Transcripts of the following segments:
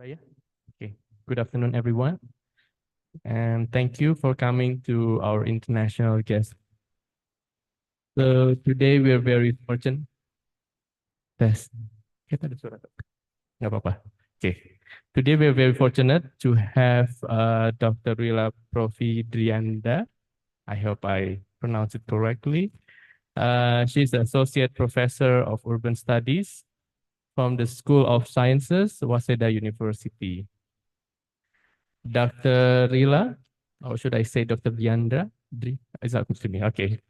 Raya. Okay. Good afternoon, everyone. And thank you for coming to our international guest. So today we are very fortunate. Tes. Kita ada suara tak? Nggak apa-apa. Okay. Today we are very fortunate to have Dr. Riela Provi. I hope I pronounce it correctly. She's the Associate Professor of Urban Studies from the School of Sciences, Waseda University. Dr. Rila, or should I say Dr. Diandra? Is that good to me? Okay.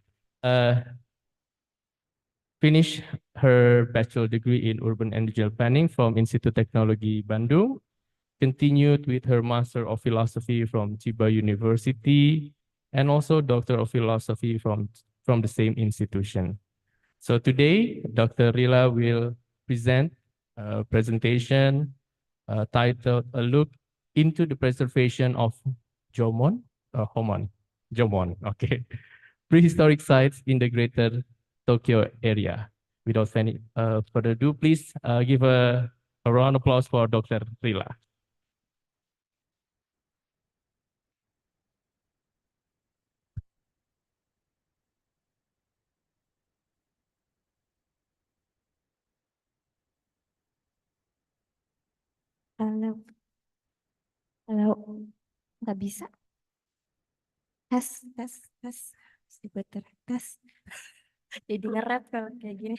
Finished her bachelor degree in urban energy planning from Institut Teknologi Bandung, continued with her Master of Philosophy from Chiba University, and also Doctor of Philosophy from the same institution. So today, Dr. Rila will present a presentation titled A Look into the Preservation of Jomon, Jomon, okay, prehistoric sites in the greater Tokyo area. Without any further ado, please give a round of applause for Dr. Rila. Halo, halo, nggak bisa? Tes, tes, tes, diputer, tes. Jadi nge-rap kalau kayak gini.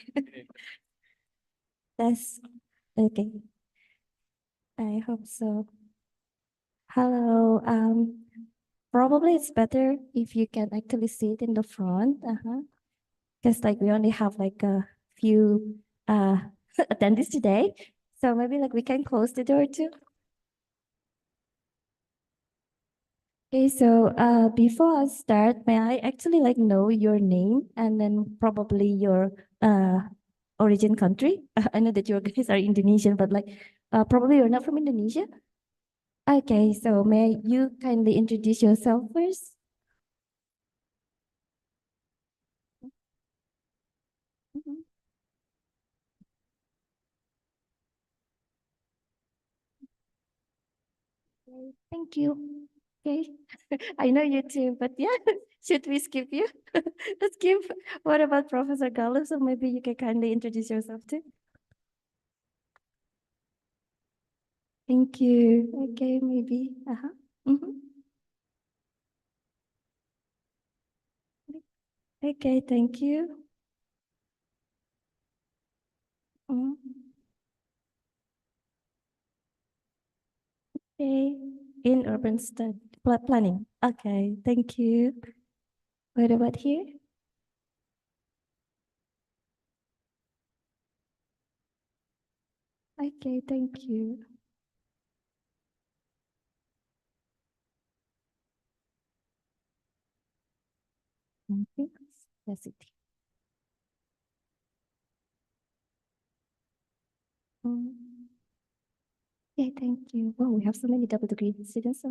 Tes, oke. I hope so. Hello, probably it's better if you can actually sit in the front, because like we only have like a few attendees today, so maybe like we can close the door too. Okay, so before I start, may I actually like know your name and then probably your origin country? I know that you guys are Indonesian, but like probably you're not from Indonesia. Okay, so may you kindly introduce yourself first? Mhm. Okay, thank you. Okay, I know you too, but yeah, should we skip you? Let's skip. What about Professor Gallo? So maybe you can kindly introduce yourself too. Thank you. Okay, maybe. Mhm. Okay, thank you. Mhm. Okay, in urban study planning. Okay, thank you. What about here? Okay, thank you. Thank you. That's it. Mm. Okay, thank you. Wow, we have so many double degree students.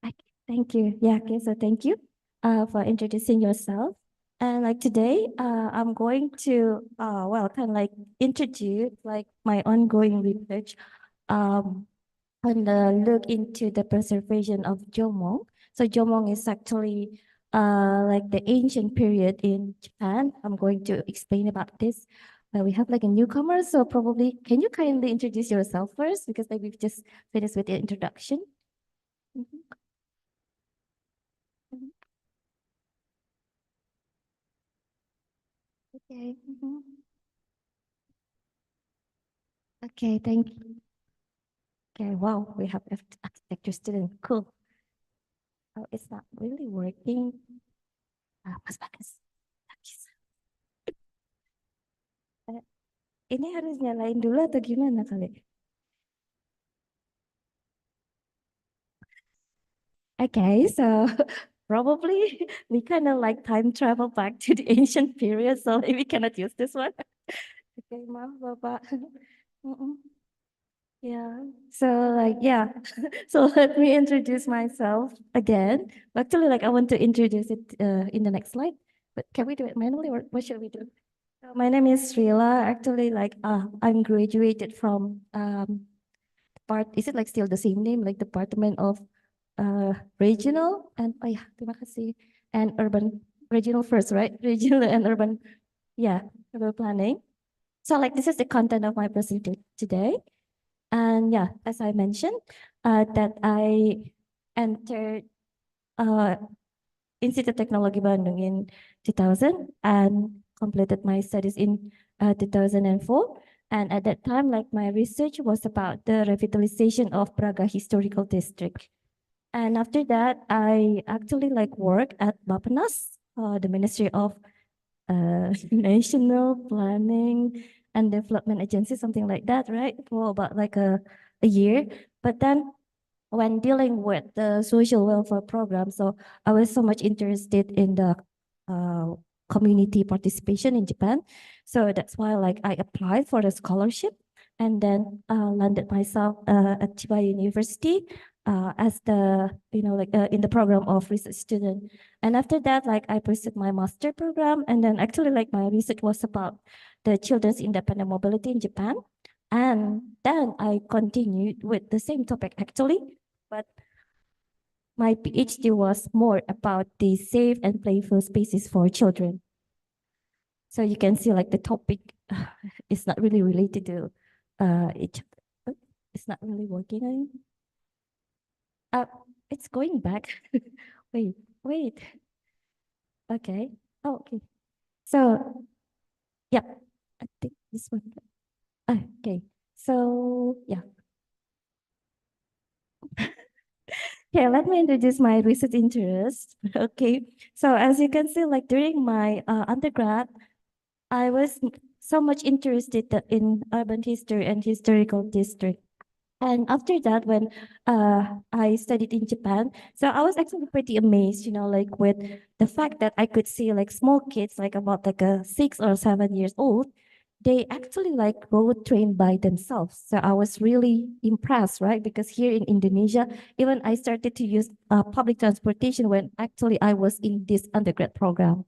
Okay, thank you. Yeah, okay, so thank you for introducing yourself. And like today, I'm going to well, kind of like introduce like my ongoing research on the look into the preservation of Jomong. So Jomong is actually like the ancient period in Japan. I'm going to explain about this. We have like a newcomer, so probably can you kindly introduce yourself first because like we've just finished with the introduction. Mhm. Mhm. Okay. Mhm. Okay, thank you. Okay, wow, we have architecture student. Cool. Oh, it's not really working. Mas Bagas. Bagus. Eh, Ini harus nyalain dulu atau gimana kali? Okay, so probably we kind of like time travel back to the ancient period, so we cannot use this one. Okay, maaf Bapak. Mm-mm. Yeah, so like, yeah, so let me introduce myself again. Actually, like I want to introduce it in the next slide, but can we do it manually or what should we do? So my name is Riela. Actually, I'm graduated from is it like still the same name, like Department of Regional and oh yeah, terima kasih, and Urban Regional first, right? Regional and Urban, yeah, Urban Planning. So like this is the content of my presentation today, and yeah, as I mentioned, that I entered uh Institute Teknologi Bandung in 2000 and completed my studies in 2004. And at that time, like my research was about the revitalization of Braga Historical District. And after that, I actually like work at Bappenas, the Ministry of National Planning and Development Agency, something like that, right? For about like a year. But then when dealing with the social welfare program, so I was so much interested in the uh, community participation in Japan. So that's why like I applied for the scholarship and then landed myself at Chiba University as the, in the program of research student. And after that, like I pursued my master program and then actually like my research was about the children's independent mobility in Japan. And then I continued with the same topic actually, but my PhD was more about the safe and playful spaces for children. So you can see like the topic is not really related to each other. It's not really working anymore. Uh, it's going back. Wait, wait. Okay. Oh, okay. So, yeah, I think this one. Okay. So, yeah. Okay, let me introduce my research interest. Okay. So, as you can see, like during my undergrad, I was so much interested in urban history and historical district. And after that, when I studied in Japan, so I was actually pretty amazed, like with the fact that I could see like small kids, like about like a 6 or 7 years old, they actually like road train by themselves. So I was really impressed, right? Because here in Indonesia, even I started to use public transportation when actually I was in this undergrad program.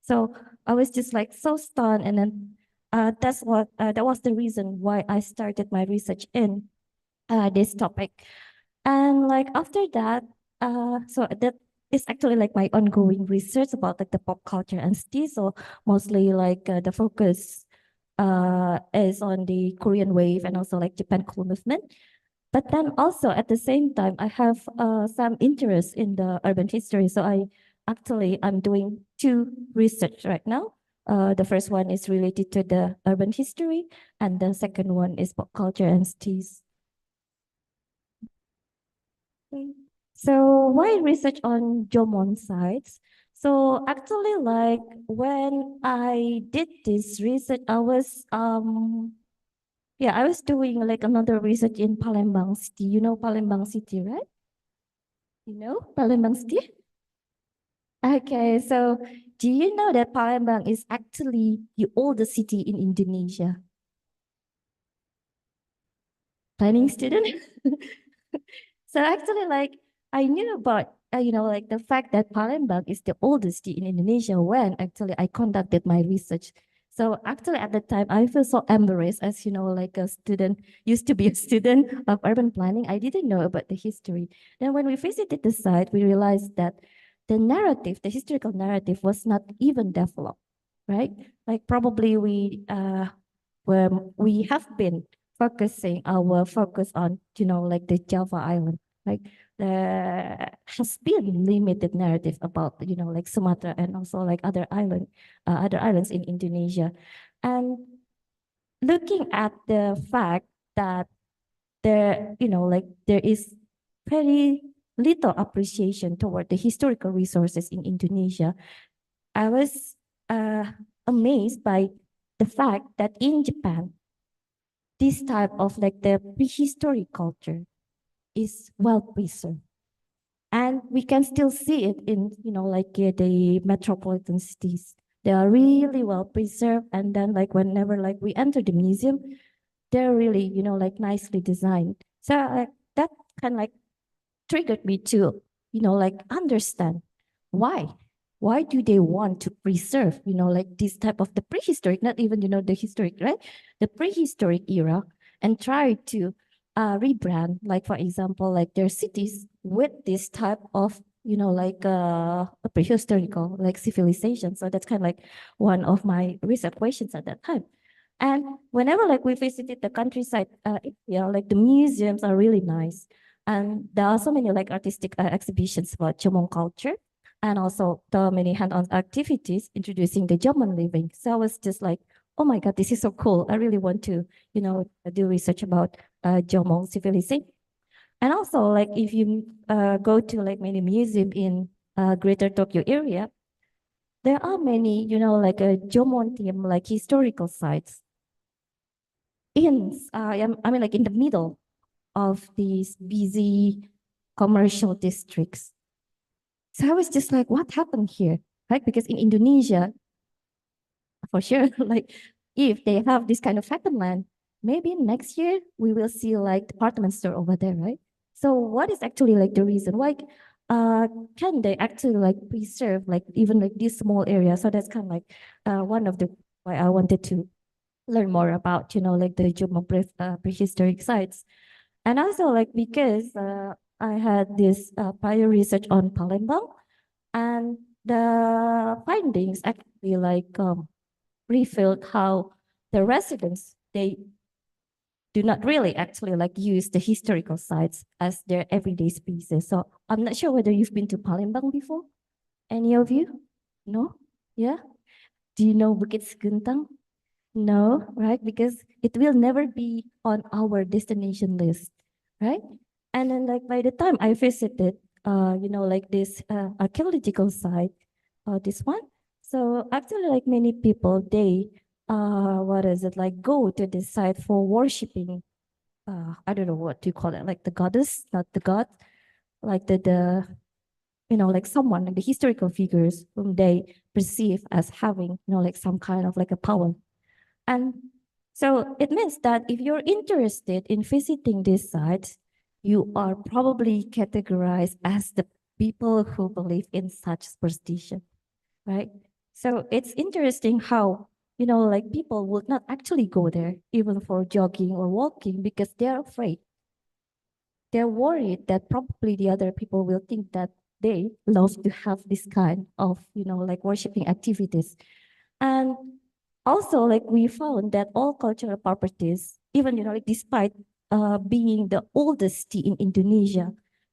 So I was just like so stunned, and then that was the reason why I started my research in this topic. And like after that, so that is actually like my ongoing research about like the pop culture and stuff. So mostly like the focus is on the Korean wave and also like Japan cool movement. But then also at the same time, I have some interest in the urban history. So I'm doing two research right now. The first one is related to the urban history, and the second one is pop culture and stuff. So why research on Jomon sites? So actually, like when I did this research, I was doing like another research in Palembang City. You know Palembang City, right? You know Palembang City? Okay, so do you know that Palembang is actually the oldest city in Indonesia? Planning student? So actually, like I knew about like the fact that Palembang is the oldest city in Indonesia when actually I conducted my research. So actually, at the time, I feel so embarrassed as like a student used to be a student of urban planning. I didn't know about the history. Then when we visited the site, we realized that the narrative, the historical narrative, was not even developed. Right? Like probably where we have been focusing our focus on like the Java Island, like there has been limited narrative about like Sumatra and also like other islands in Indonesia. And looking at the fact that there is very little appreciation toward the historical resources in Indonesia, I was amazed by the fact that in Japan, this type of like the prehistoric culture is well preserved. And we can still see it in, the metropolitan cities. They are really well preserved. And then like whenever like we enter the museum, they're really, like nicely designed. So that kind of like triggered me to, like understand why. why do they want to preserve, like this type of the prehistoric, not even, the historic, right? The prehistoric era, and try to rebrand, like for example, like their cities with this type of, like a prehistorical like civilization. So that's kind of like one of my research questions at that time. And whenever like we visited the countryside, like the museums are really nice. And there are so many like artistic exhibitions about Jomon culture, and also the many hand-on activities introducing the German living. So I was just like, oh my God, this is so cool. I really want to, do research about Jomon civilization. And also like if you go to like many museum in Greater Tokyo area, there are many, like a Jomon theme, like historical sites in, I mean, like in the middle of these busy commercial districts. So I was just like, what happened here? Right? Because in Indonesia, for sure, like if they have this kind of vacant land, maybe next year we will see like department store over there, right? So what is actually like the reason? Why can they actually like preserve like even like this small area? So that's kind of like one of the why I wanted to learn more about, like the Jumbo prehistoric sites. And also like because I had this prior research on Palembang, and the findings actually like revealed how the residents, they do not really actually like use the historical sites as their everyday spaces. So I'm not sure whether you've been to Palembang before. Any of you? No? Yeah? Do you know Bukit Seguntang? No, right? Because it will never be on our destination list, right? And then like by the time I visited, like this archaeological site, this one. So actually like many people, they, what is it, like go to this site for worshiping, I don't know what you call it, like the goddess, not the god, like the like someone, like the historical figures whom they perceive as having, like some kind of like a power. And so it means that if you're interested in visiting these sites, you are probably categorized as the people who believe in such superstition, right? So it's interesting how, like people would not actually go there even for jogging or walking because they're afraid. They're worried that probably the other people will think that they love to have this kind of, like worshiping activities. And also, like we found that all cultural properties, even like despite being the oldest tea in Indonesia,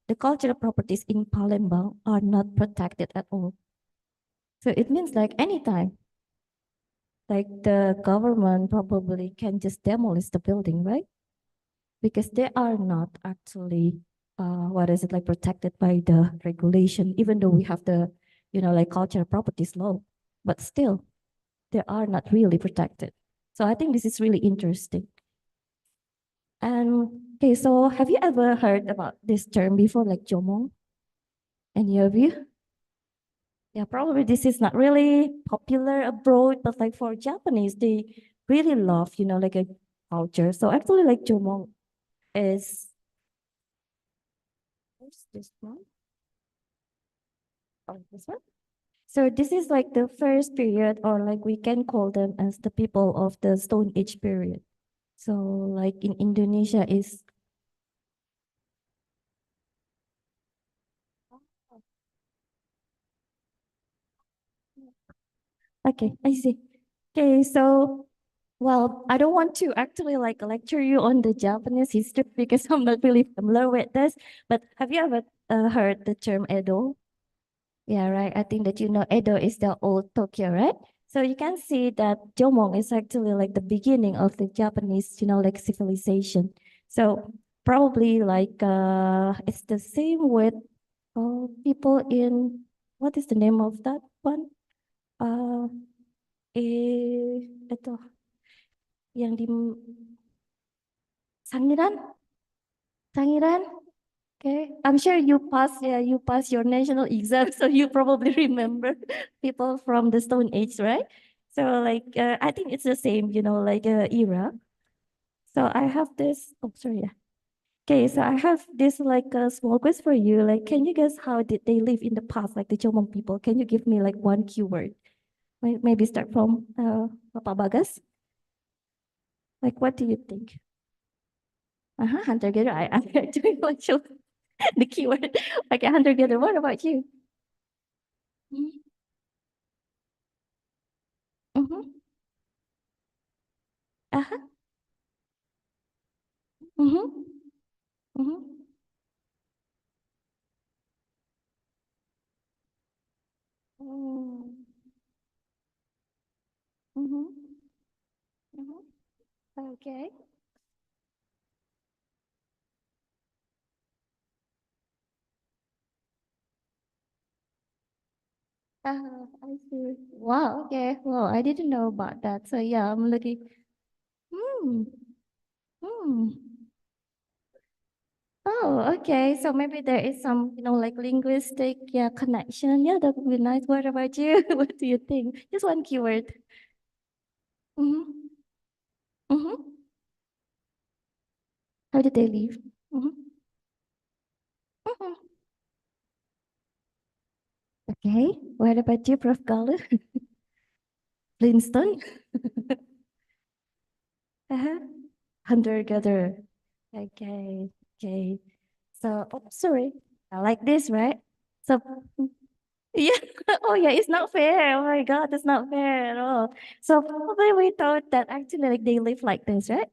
the cultural properties in Palembang are not protected at all. So it means like anytime, like the government probably can just demolish the building, right? Because they are not actually, what is it, like protected by the regulation, even though we have the, like cultural properties law, but still they are not really protected. So I think this is really interesting. And okay, so have you ever heard about this term before, like jomong? Any of you? Yeah, probably this is not really popular abroad, but like for Japanese, they really love, like a culture. So actually, like jomong is, where's this one? Oh, this one. So this is like the first period, or like we can call them as the people of the Stone Age period. So like in Indonesia is, okay, I see. Okay, so well, I don't want to actually like lecture you on the Japanese history because I'm not really familiar with this. But have you ever heard the term Edo? Yeah, right. I think that Edo is the old Tokyo, right? So you can see that Jomong is actually like the beginning of the Japanese, like civilization. So probably like it's the same with people in, what is the name of that one? Uh, Ito, yang di Sangiran? Sangiran? Okay, I'm sure you pass your national exam, so you probably remember people from the Stone Age, right? So like, I think it's the same, like era. So I have this, oh, sorry. Yeah. Okay, so I have this like a small quiz for you. Like, can you guess how did they live in the past, like the Chomong people? Can you give me like one keyword? Maybe start from Papa Bagas. Like, what do you think? Hunter-gatherer. I'm actually not sure the keyword. Okay, hunter-gatherer. What about you? Mm-hmm. Uh-huh. Mm-hmm. Mm-hmm. Mm-hmm. Mm-hmm. Mm-hmm. Okay. I see. Wow. Okay. Well, I didn't know about that. So yeah, I'm looking. Hmm. Hmm. Oh, okay. So maybe there is some, like linguistic, yeah, connection. Yeah, that would be nice. What about you? What do you think? Just one keyword. Mm-hmm. Mm-hmm. How did they leave? Mm-hmm. Mm-hmm. Okay. What about you, Prof. Galu? Flintstone? Uh-huh. Hunter-gatherer. Okay. Okay. So, oh, sorry. I like this, right? So, yeah. Oh, yeah. It's not fair. Oh my God, that's not fair at all. So probably we thought that actually like they live like this, right?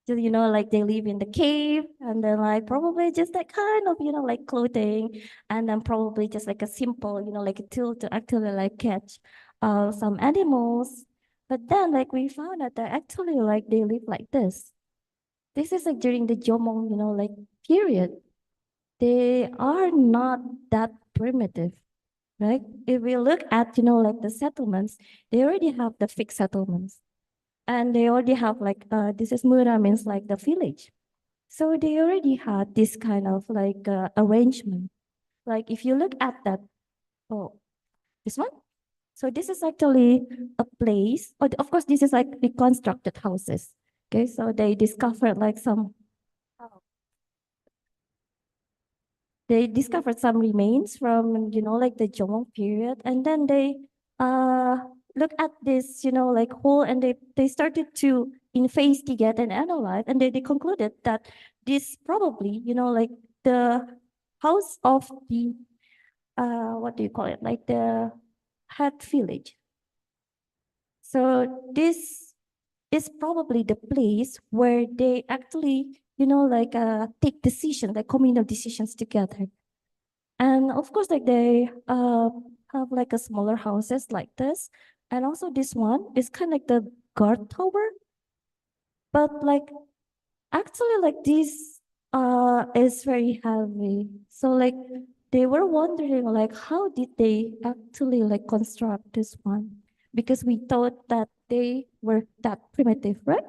Just, like they live in the cave and then like probably just that kind of, like clothing and then probably just like a simple, like a tool to actually like catch some animals. But then like we found out that actually like they live like this. This is like during the Jomong, like period. They are not that primitive, right? If we look at, like the settlements, they already have the fixed settlements. And they already have like, this is Mura means like the village. So they already had this kind of like arrangement. Like if you look at that, oh, this one. So this is actually a place, of course, this is like reconstructed houses. Okay, so they discovered like some remains from, like the Jomong period. And then they uh, look at this, like hole and they started to investigate and analyze. And they concluded that this probably, like the house of the, what do you call it? Like the head village. So this is probably the place where they actually, like take decisions, like communal decisions together. And of course, like they have like a smaller houses like this. And also this one is kind of like the guard tower. But like actually like this is very heavy. So like they were wondering like how did they actually like construct this one? Because we thought that they were that primitive, right?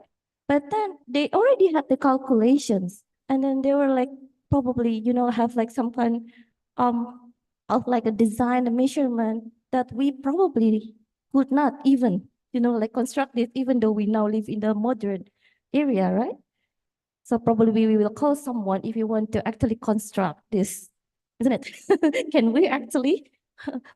But then they already had the calculations. And then they were like probably, have like some kind um of like a design, a measurement that we probably could not even, like construct it, even though we now live in the modern area, right? So probably we will call someone if you want to actually construct this, isn't it? Can we actually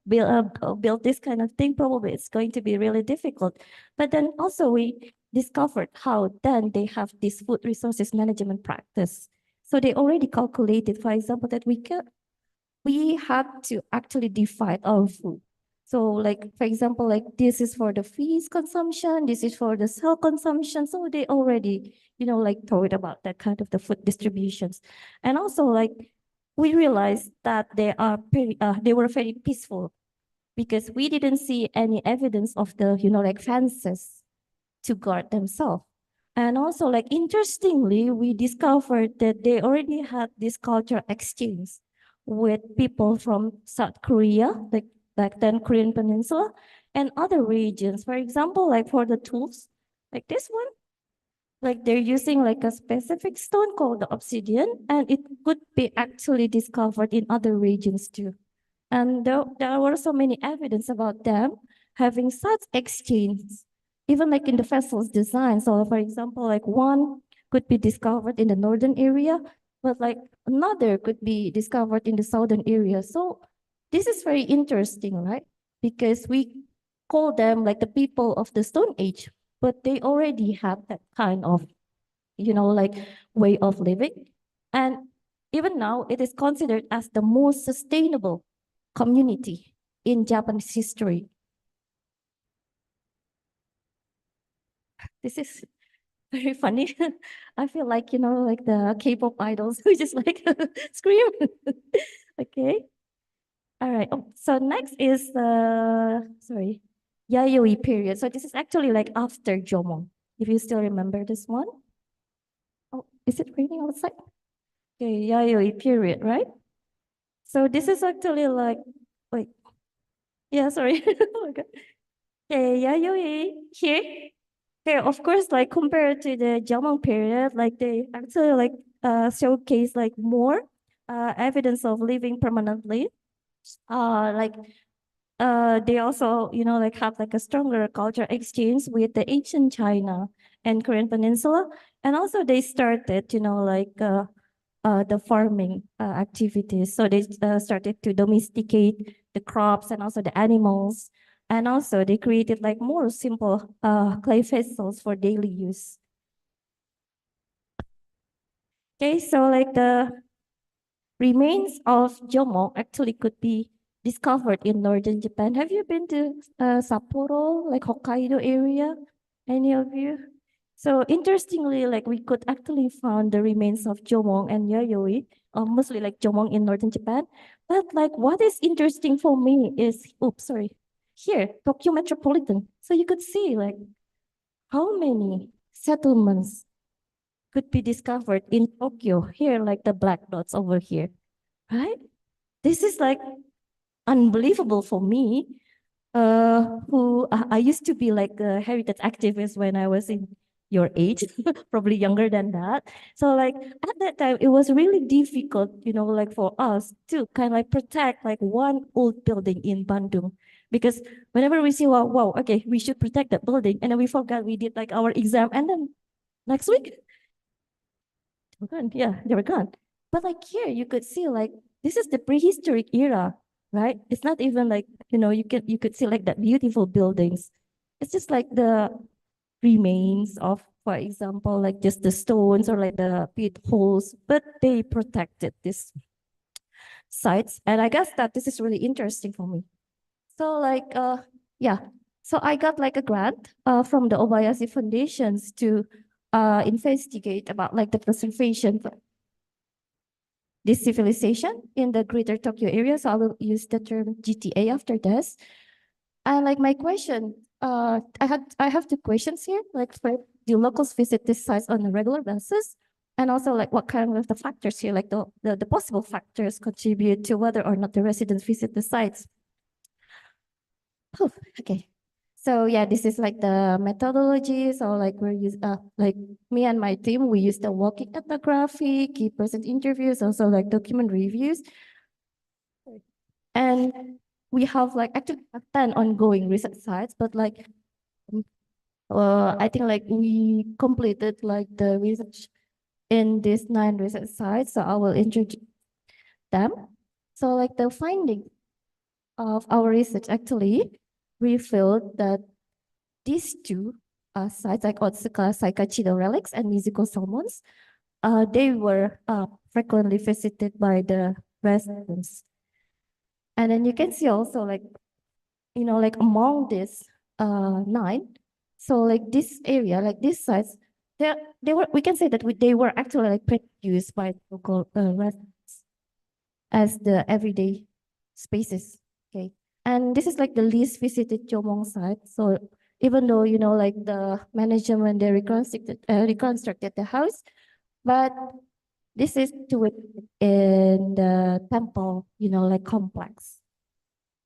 build this kind of thing? Probably it's going to be really difficult. But then also we discovered how then they have this food resources management practice. So they already calculated, for example, that we had to actually divide our food. So like, for example, like this is for the feast consumption, this is for the cell consumption. So they already, like thought about that kind of the food distributions. And also like, we realized that they were very peaceful because we didn't see any evidence of the, like fences to guard themselves. And also, like interestingly, we discovered that they already had this cultural exchange with people from South Korea, like back then Korean Peninsula, and other regions. For example, like for the tools, like this one, like they're using like a specific stone called the obsidian, and it could be actually discovered in other regions too. And there were so many evidence about them having such exchanges, even like in the vessel's design. So for example, like one could be discovered in the northern area, but like another could be discovered in the southern area. So this is very interesting, right? Because we call them like the people of the Stone Age, but they already have that kind of, like way of living. And even now, it is considered as the most sustainable community in Japanese history. This is very funny. I feel like, like the K-pop idols who just like scream. Okay. All right. Oh, so next is sorry, Yayoi period. So this is actually like after Jomon. If you still remember this one. Oh, is it raining outside? Okay, Yayoi period, right? So this is actually like, wait, yeah, sorry. Oh my God. Okay, Yayoi here. Okay, of course, like compared to the Jomon period, like they actually like showcase like more evidence of living permanently. Like they also, like have like a stronger culture exchange with the ancient China and Korean Peninsula. And also they started, like the farming activities. So they started to domesticate the crops and also the animals. And also they created like more simple clay vessels for daily use. Okay, so like the remains of Jomo actually could be discovered in northern Japan. Have you been to Sapporo, like Hokkaido area? Any of you? So interestingly, like we could actually find the remains of Jomong and Yayoi, mostly like Jomong in northern Japan. But like what is interesting for me is, oops, sorry, here, Tokyo Metropolitan. So you could see like how many settlements could be discovered in Tokyo. Here, like the black dots over here, right? This is like unbelievable for me. Who I used to be like a heritage activist when I was in your age, probably younger than that. So like at that time, it was really difficult, like for us to kind of like protect like one old building in Bandung. Because whenever we see, wow, okay, we should protect that building. And then we forgot we did like our exam. And then next week, we're gone. Yeah, they were gone. But like here, you could see like this is the prehistoric era, right? It's not even like, you could see like that beautiful buildings. It's just like the remains of, for example, like just the stones or like the pit holes, but they protected these sites. And I guess that this is really interesting for me. So like yeah. So I got like a grant from the Obayashi Foundations to investigate about like the preservation this civilization in the greater Tokyo area. So I will use the term GTA after this. And like my question, I have two questions here. Like, do locals visit this sites on a regular basis? And also like what kind of the factors here, like the possible factors contribute to whether or not the residents visit the sites. Oh, okay. So yeah, this is like the methodology. So like like me and my team, we use the walking ethnography, key person interviews, also like document reviews. And we have like actually have 10 ongoing research sites, but like I think like we completed like the research in these 9 research sites. So I will introduce them. So like the finding of our research actually revealed that these two sites, like Otsuka Saikachido relics and Mizuko salmons, they were frequently visited by the residents. And then you can see also like, like among these 9, so like this area, like these sites, they were, we can say that they were actually like produced by local residents as the everyday spaces. Okay. And this is like the least visited Jomong site. So even though, like the management, they reconstructed the house, but this is to it in the temple, like complex.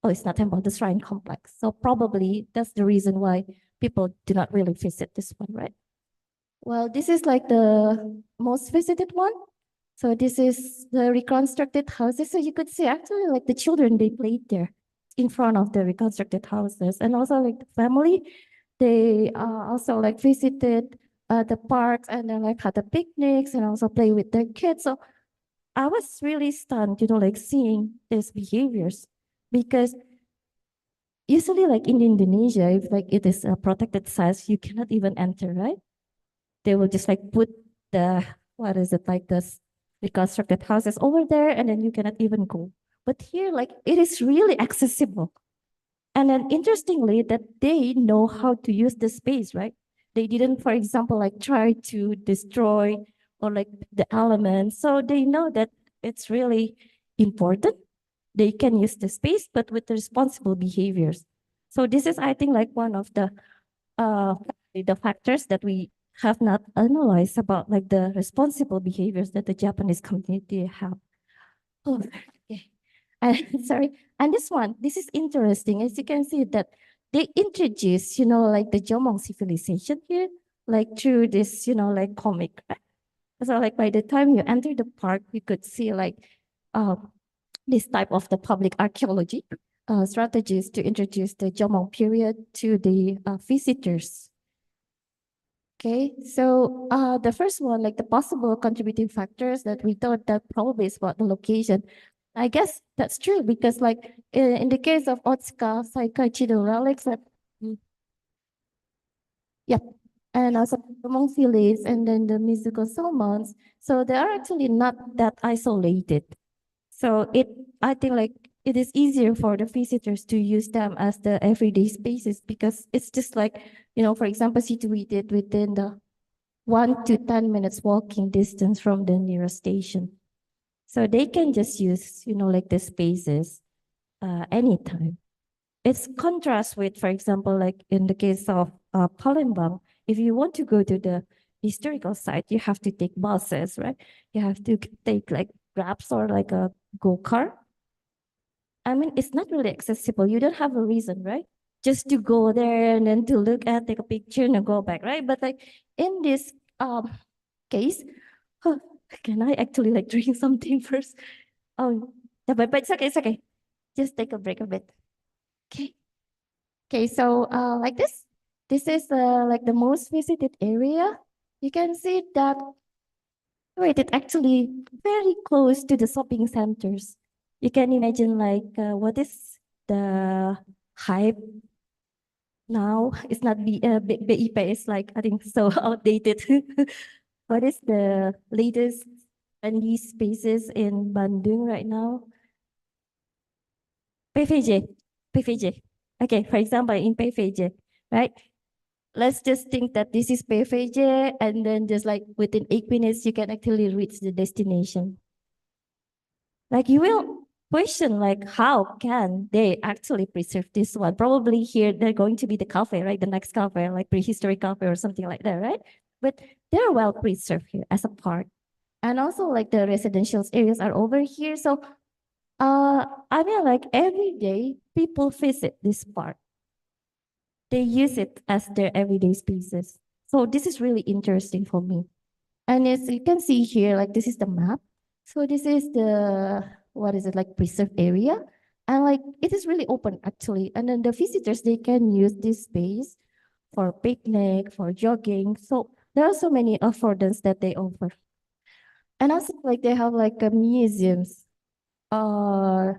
Oh, it's not temple, the shrine complex. So probably that's the reason why people do not really visit this one, right? Well, this is like the most visited one. So this is the reconstructed houses. So you could see actually like the children, they played there in front of the reconstructed houses. And also like the family, they also like visited the parks and then like had the picnics and also play with their kids. So I was really stunned, like seeing these behaviors because usually like in Indonesia, if like it is a protected site, you cannot even enter, right? They will just like put the, what is it, like this reconstructed houses over there and then you cannot even go. But here, like it is really accessible. And then interestingly, that they know how to use the space, right? They didn't, for example, like try to destroy or like the elements. So they know that it's really important. They can use the space, but with responsible behaviors. So this is, I think, like one of uh the factors that we have not analyzed about like the responsible behaviors that the Japanese community have. Oh, okay. And sorry. And this is interesting. As you can see that they introduce, like the Jomong civilization here, like through this, like comic. Right? So like by the time you enter the park, you could see like uh, this type of the public archaeology strategies to introduce the Jomong period to the visitors. Okay, so the first one, like the possible contributing factors that we thought that probably is about the location. I guess that's true because like in the case of Otsuka, Saikaichi, relics that, mm, yeah, and also among Phillies and then the musical salmons. So they are actually not that isolated. So I think like it is easier for the visitors to use them as the everyday spaces because it's just like, for example, situated within the 1 to 10 minutes walking distance from the nearest station. So they can just use, like the spaces anytime. It's contrast with, for example, like in the case of Palembang, if you want to go to the historical site, you have to take buses, right? You have to take like grabs or like a go-kart. I mean, it's not really accessible. You don't have a reason, right? Just to go there and then to look at, take a picture and then go back, right? But like in this case, oh, can I actually like drink something first? Oh, yeah, but it's okay, it's okay. Just take a break a bit. Okay. Okay, so like this is like the most visited area. You can see that wait, it's actually very close to the shopping centers. You can imagine like what is the hype now? It's not BIP, it's like I think so outdated. What is the latest and these spaces in Bandung right now? PVJ, PVJ. Okay, for example, in PVJ, right? Let's just think that this is PVJ, and then just like within 8 minutes, you can actually reach the destination. Like you will question like how can they actually preserve this one? Probably here they're going to be the cafe, right? The next cafe, like prehistoric cafe or something like that, right? But they're well preserved here as a park. And also like the residential areas are over here. So I mean like every day people visit this park. They use it as their everyday spaces. So this is really interesting for me. And as you can see here, like this is the map. So this is the, what is it, like preserved area. And like it is really open actually. And then the visitors, they can use this space for picnic, for jogging. So there are so many affordance that they offer. And also like they have like a museums uh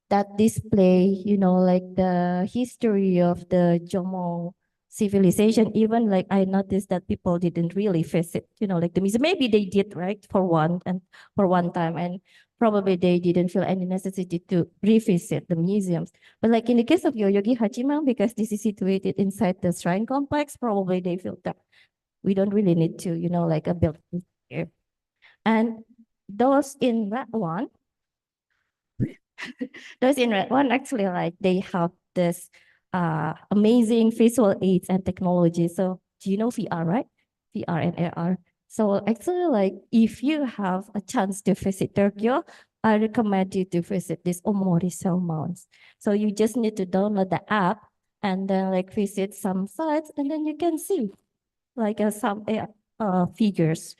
that display, like the history of the Jomong civilization. Even like I noticed that people didn't really visit, like the museum. Maybe they did, right, for one time, and probably they didn't feel any necessity to revisit the museums. But like in the case of Yoyogi Hachimang, because this is situated inside the shrine complex, probably they feel that we don't really need to, like a build here. And those in that one, those in red one actually like they have this amazing visual aids and technology. So do you know VR, right? VR and AR. So actually like if you have a chance to visit Tokyo, I recommend you to visit this Omori cell mounts. So you just need to download the app and then like visit some sites and then you can see like some figures.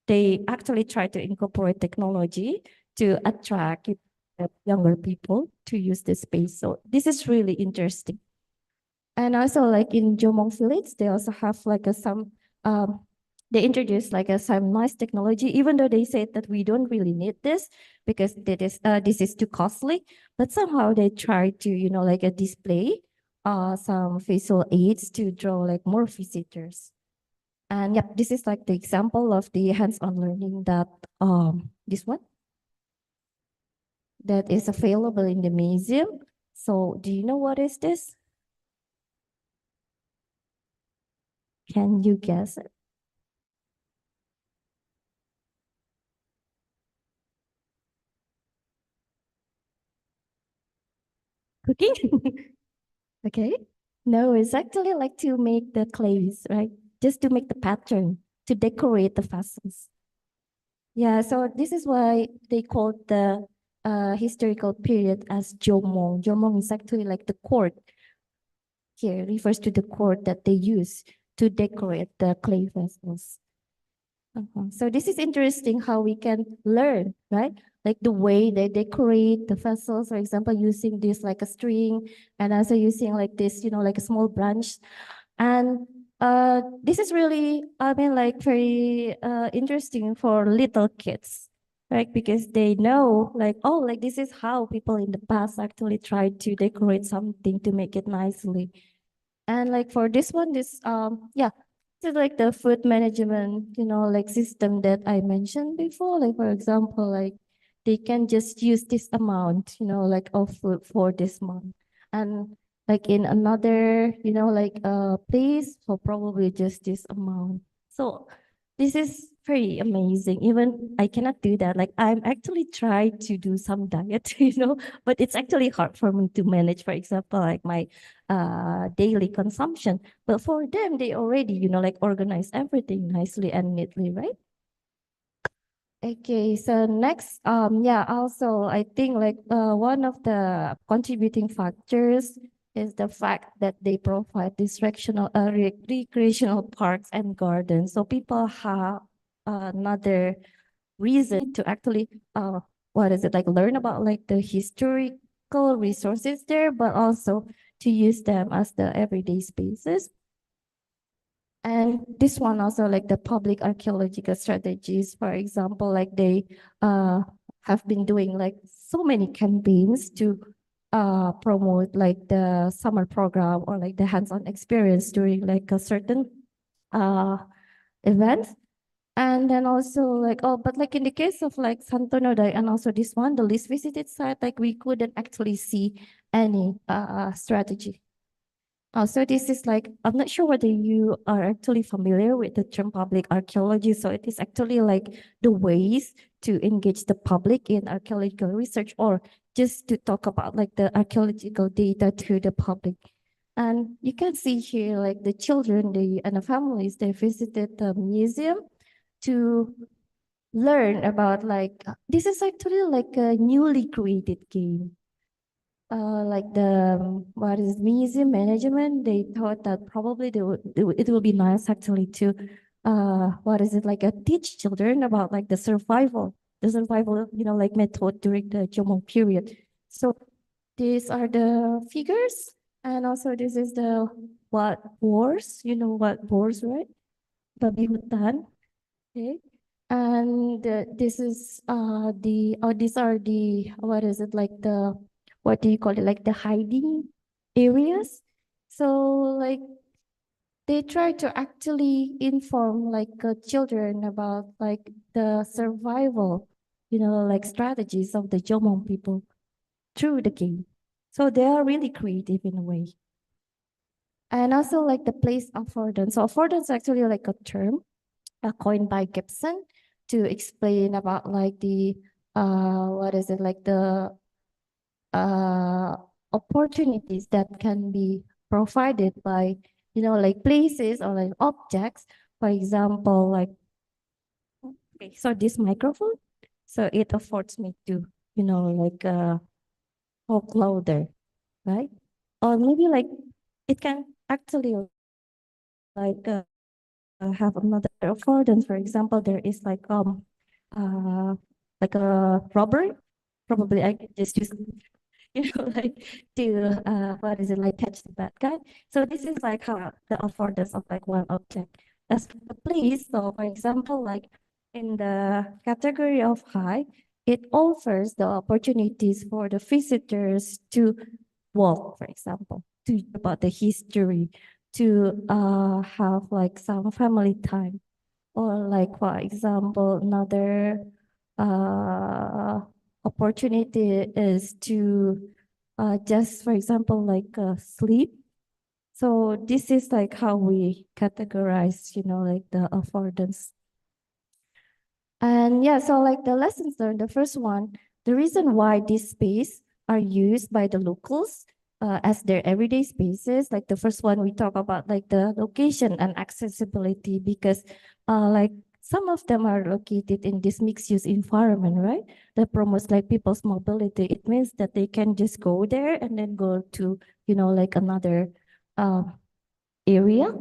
They actually try to incorporate technology to attract younger people to use the space. So this is really interesting. And also like in Jomong Village, they also have like some they introduced like some nice technology, even though they said that we don't really need this because this is too costly. But somehow they try to, like a display some visual aids to draw like more visitors. And yep, this is like the example of the hands-on learning that this one that is available in the museum. So do you know what is this? Can you guess it? Cooking? Okay. No, it's actually like to make the clays, right? Just to make the pattern, to decorate the vessels. Yeah, so this is why they call the historical period as Jomong. Jomong is actually like the court here, refers to the court that they use to decorate the clay vessels. So this is interesting how we can learn, right? Like the way they decorate the vessels, for example, using this like a string and also using like this, like a small branch. And this is really, I mean, like very interesting for little kids, right? Because they know like, oh, like this is how people in the past actually tried to decorate something to make it nicely. And like for this one, yeah, this is like the food management, like system that I mentioned before. Like for example, like they can just use this amount, like of food for this month. And like in another, like place for probably just this amount. So this is pretty amazing. Even I cannot do that. Like I'm actually trying to do some diet, but it's actually hard for me to manage, for example, like my daily consumption. But for them, they already, like organize everything nicely and neatly, right? Okay, so next, yeah, also I think like one of the contributing factors is the fact that they provide these recreational parks and gardens. So people have another reason to actually, what is it, like learn about like the historical resources there, but also to use them as the everyday spaces. And this one also like the public archaeological strategies, for example, like they have been doing like so many campaigns to promote like the summer program or like the hands-on experience during like a certain uh, event. And then also like, oh, but like in the case of like Santonodai and also this one, the least visited site, like we couldn't actually see any strategy. So this is like, I'm not sure whether you are actually familiar with the term public archaeology. So it is actually like the ways to engage the public in archaeological research or just to talk about like the archaeological data to the public. And you can see here like the children and the families, they visited the museum to learn about like, this is actually like a newly created game like the what is museum management, they thought that probably it will be nice actually to what is it like teach children about like the survival like method during the Jomon period. So these are the figures, and also this is the what wars, what wars, right? Babi hutan. Okay. And this is these are the, what is it, like the, what do you call it, like the hiding areas. So like they try to actually inform like children about like the survival, like strategies of the Jomon people through the game. So they are really creative in a way. And also like the place affordance. So affordance is actually like a term coined by Gibson to explain about like the what is it, like the uh opportunities that can be provided by like places or like objects. For example, like okay, so this microphone, so it affords me to like talk louder, right? Or maybe like it can actually like have another affordance. For example, there is uh like a robbery. Probably I can just use like to what is it, like catch the bad guy. So this is like how the affordance of like one object. as a place. So for example, like in the category of high, it offers the opportunities for the visitors to walk, for example, to about the history, to have like some family time, or like for example, another uh, opportunity is to just for example like sleep. So this is like how we categorize, like the affordance. And yeah, so like the lessons learned, the first one, the reason why these space are used by the locals as their everyday spaces, like the first one we talk about like the location and accessibility, because like some of them are located in this mixed use environment, right? That promotes like people's mobility. It means that they can just go there and then go to, like another area.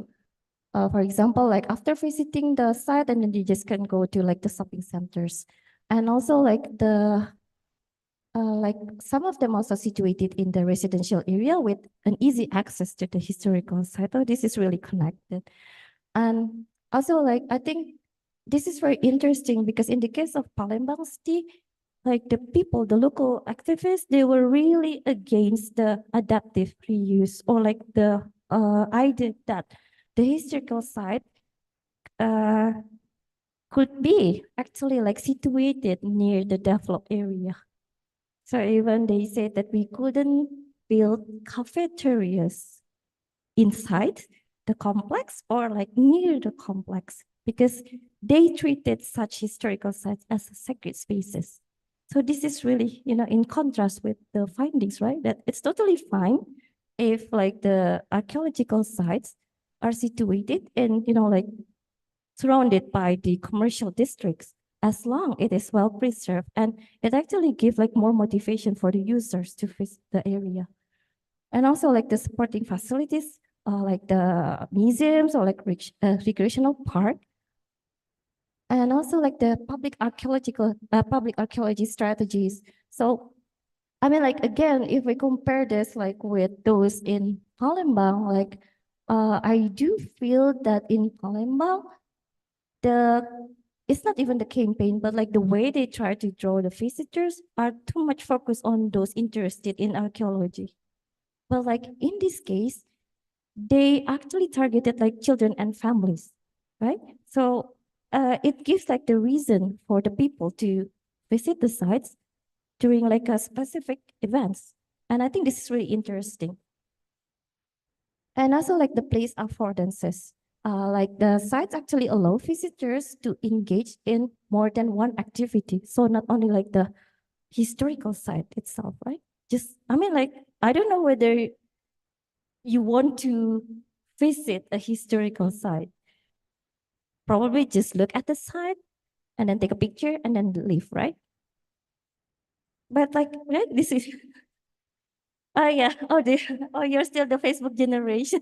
For example, like after visiting the site, and then you just can go to like the shopping centers. And also like some of them also situated in the residential area with an easy access to the historical site. Oh, this is really connected. And also like, I think this is very interesting because in the case of Palembang City, like the people, the local activists, they were really against the adaptive reuse, or like the idea that the historical site uh, could be actually like situated near the developed area. So even they said that we couldn't build cafeterias inside the complex or like near the complex, because they treated such historical sites as sacred spaces. So this is really, in contrast with the findings, right? That it's totally fine if like the archaeological sites are situated in, like surrounded by the commercial districts, as long it is well preserved, and it actually gives like more motivation for the users to visit the area. And also like the supporting facilities, like the museums or like recreational park, and also like the public archaeology strategies. So I mean, like again, if we compare this like with those in Palembang, like I do feel that in Palembang, the it's not even the campaign, but like the way they try to draw the visitors are too much focused on those interested in archaeology. But like in this case, they actually targeted like children and families, right? So it gives like the reason for the people to visit the sites during like a specific events. And I think this is really interesting. And also like the place affordances. Like the sites actually allow visitors to engage in more than one activity. So not only like the historical site itself, right? Just, I mean, like, I don't know whether you want to visit a historical site. Probably just look at the site and then take a picture and then leave, right? But like, right, this is, oh yeah, oh, you're still the Facebook generation.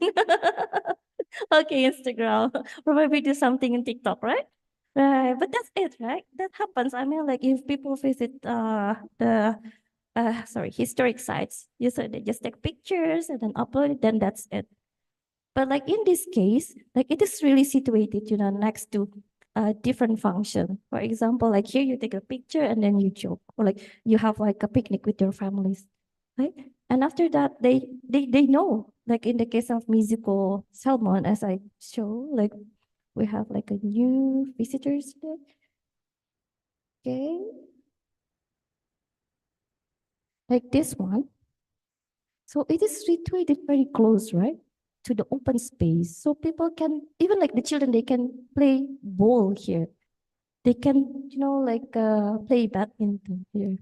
Okay, Instagram. Probably do something in TikTok, right? Right, but that's it, right? That happens. I mean, like if people visit the historic sites, you said they just take pictures and then upload it, then that's it. But like in this case, like it is really situated, next to a different function. For example, like here you take a picture and then you joke, or like you have like a picnic with your families, right? And after that, they know. Like in the case of musical salmon, as I show, like we have like a new visitors there. Okay, like this one. So it is situated very close, right, to the open space. So people can, even like the children, they can play ball here. They can, like play badminton here.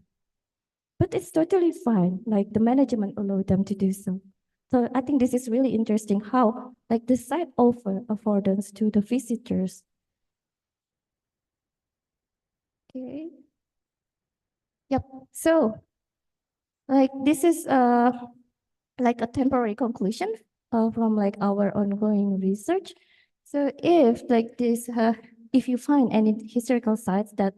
But it's totally fine. Like the management allowed them to do so. So I think this is really interesting how like the site offer affordance to the visitors. Okay. Yep. So like this is like a temporary conclusion from like our ongoing research. So if you find any historical sites that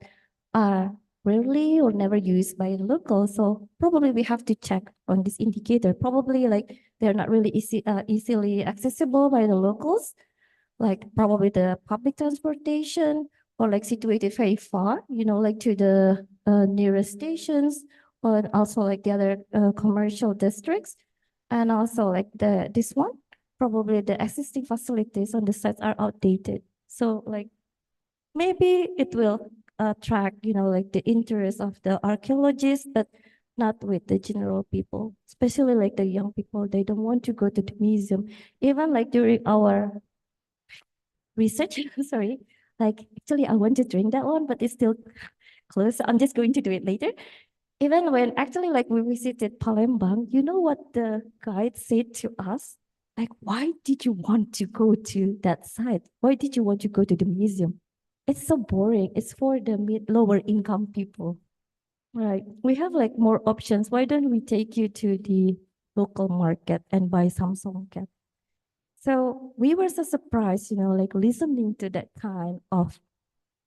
are rarely or never used by locals, so probably we have to check on this indicator. Probably like they're not really easily accessible by the locals, like probably the public transportation or like situated very far, like to the nearest stations or also like the other commercial districts. And also like this one, probably the existing facilities on the sites are outdated. So like maybe it will attract, like the interest of the archaeologists, but not with the general people, especially like the young people. They don't want to go to the museum. Even like during our research, sorry, like actually I want to drink that one, but it's still closed. So I'm just going to do it later. Even when actually like we visited Palembang, you know what the guide said to us? Like, why did you want to go to that site? Why did you want to go to the museum? It's so boring. It's for the lower income people. Right. We have like more options. Why don't we take you to the local market and buy some songket? So we were so surprised, like listening to that kind of,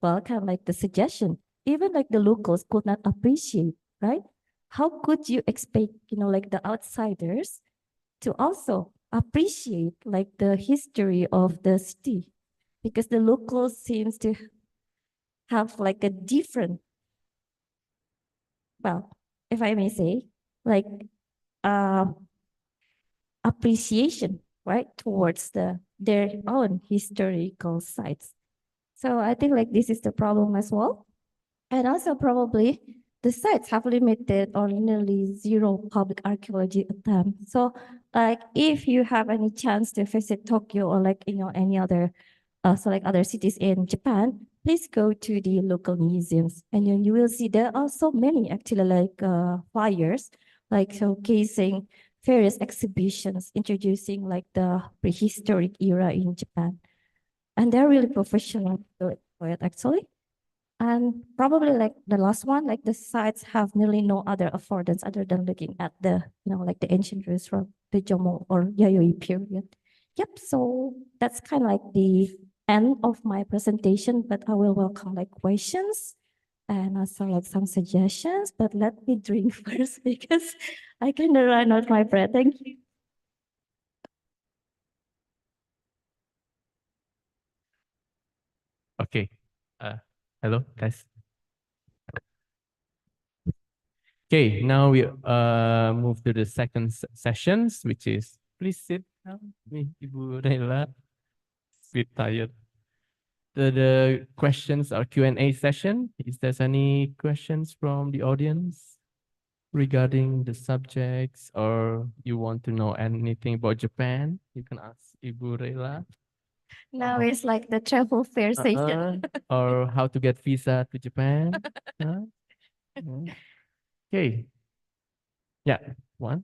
well, kind of like the suggestion. Even like the locals could not appreciate, right? How could you expect, like the outsiders to also appreciate like the history of the city? Because the locals seems to have like a different, well, if I may say, like uh, appreciation, right, towards their own historical sites. So I think like this is the problem as well. And also probably the sites have limited or nearly zero public archaeology attempts. So like if you have any chance to visit Tokyo or like, any other so like other cities in Japan, please go to the local museums and then you will see there are so many actually like flyers like showcasing various exhibitions introducing like the prehistoric era in Japan. And they're really professional for it actually. And probably like the last one, like the sites have nearly no other affordance other than looking at the, like the ancient ruins from the Jomo or Yayoi period. Yep, so that's kind of like the end of my presentation, but I will welcome like questions and also like some suggestions, but let me drink first because I kind of run out my breath. Thank you. Okay. Hello, guys. Okay, now we move to the second sessions, which is please sit down. Ibu Riela, bit tired. The questions are Q&A session. Is there any questions from the audience regarding the subjects, or you want to know anything about Japan? You can ask Ibu Riela. Now it's like the travel fair session. Or how to get visa to Japan. Huh? Okay. Yeah, one.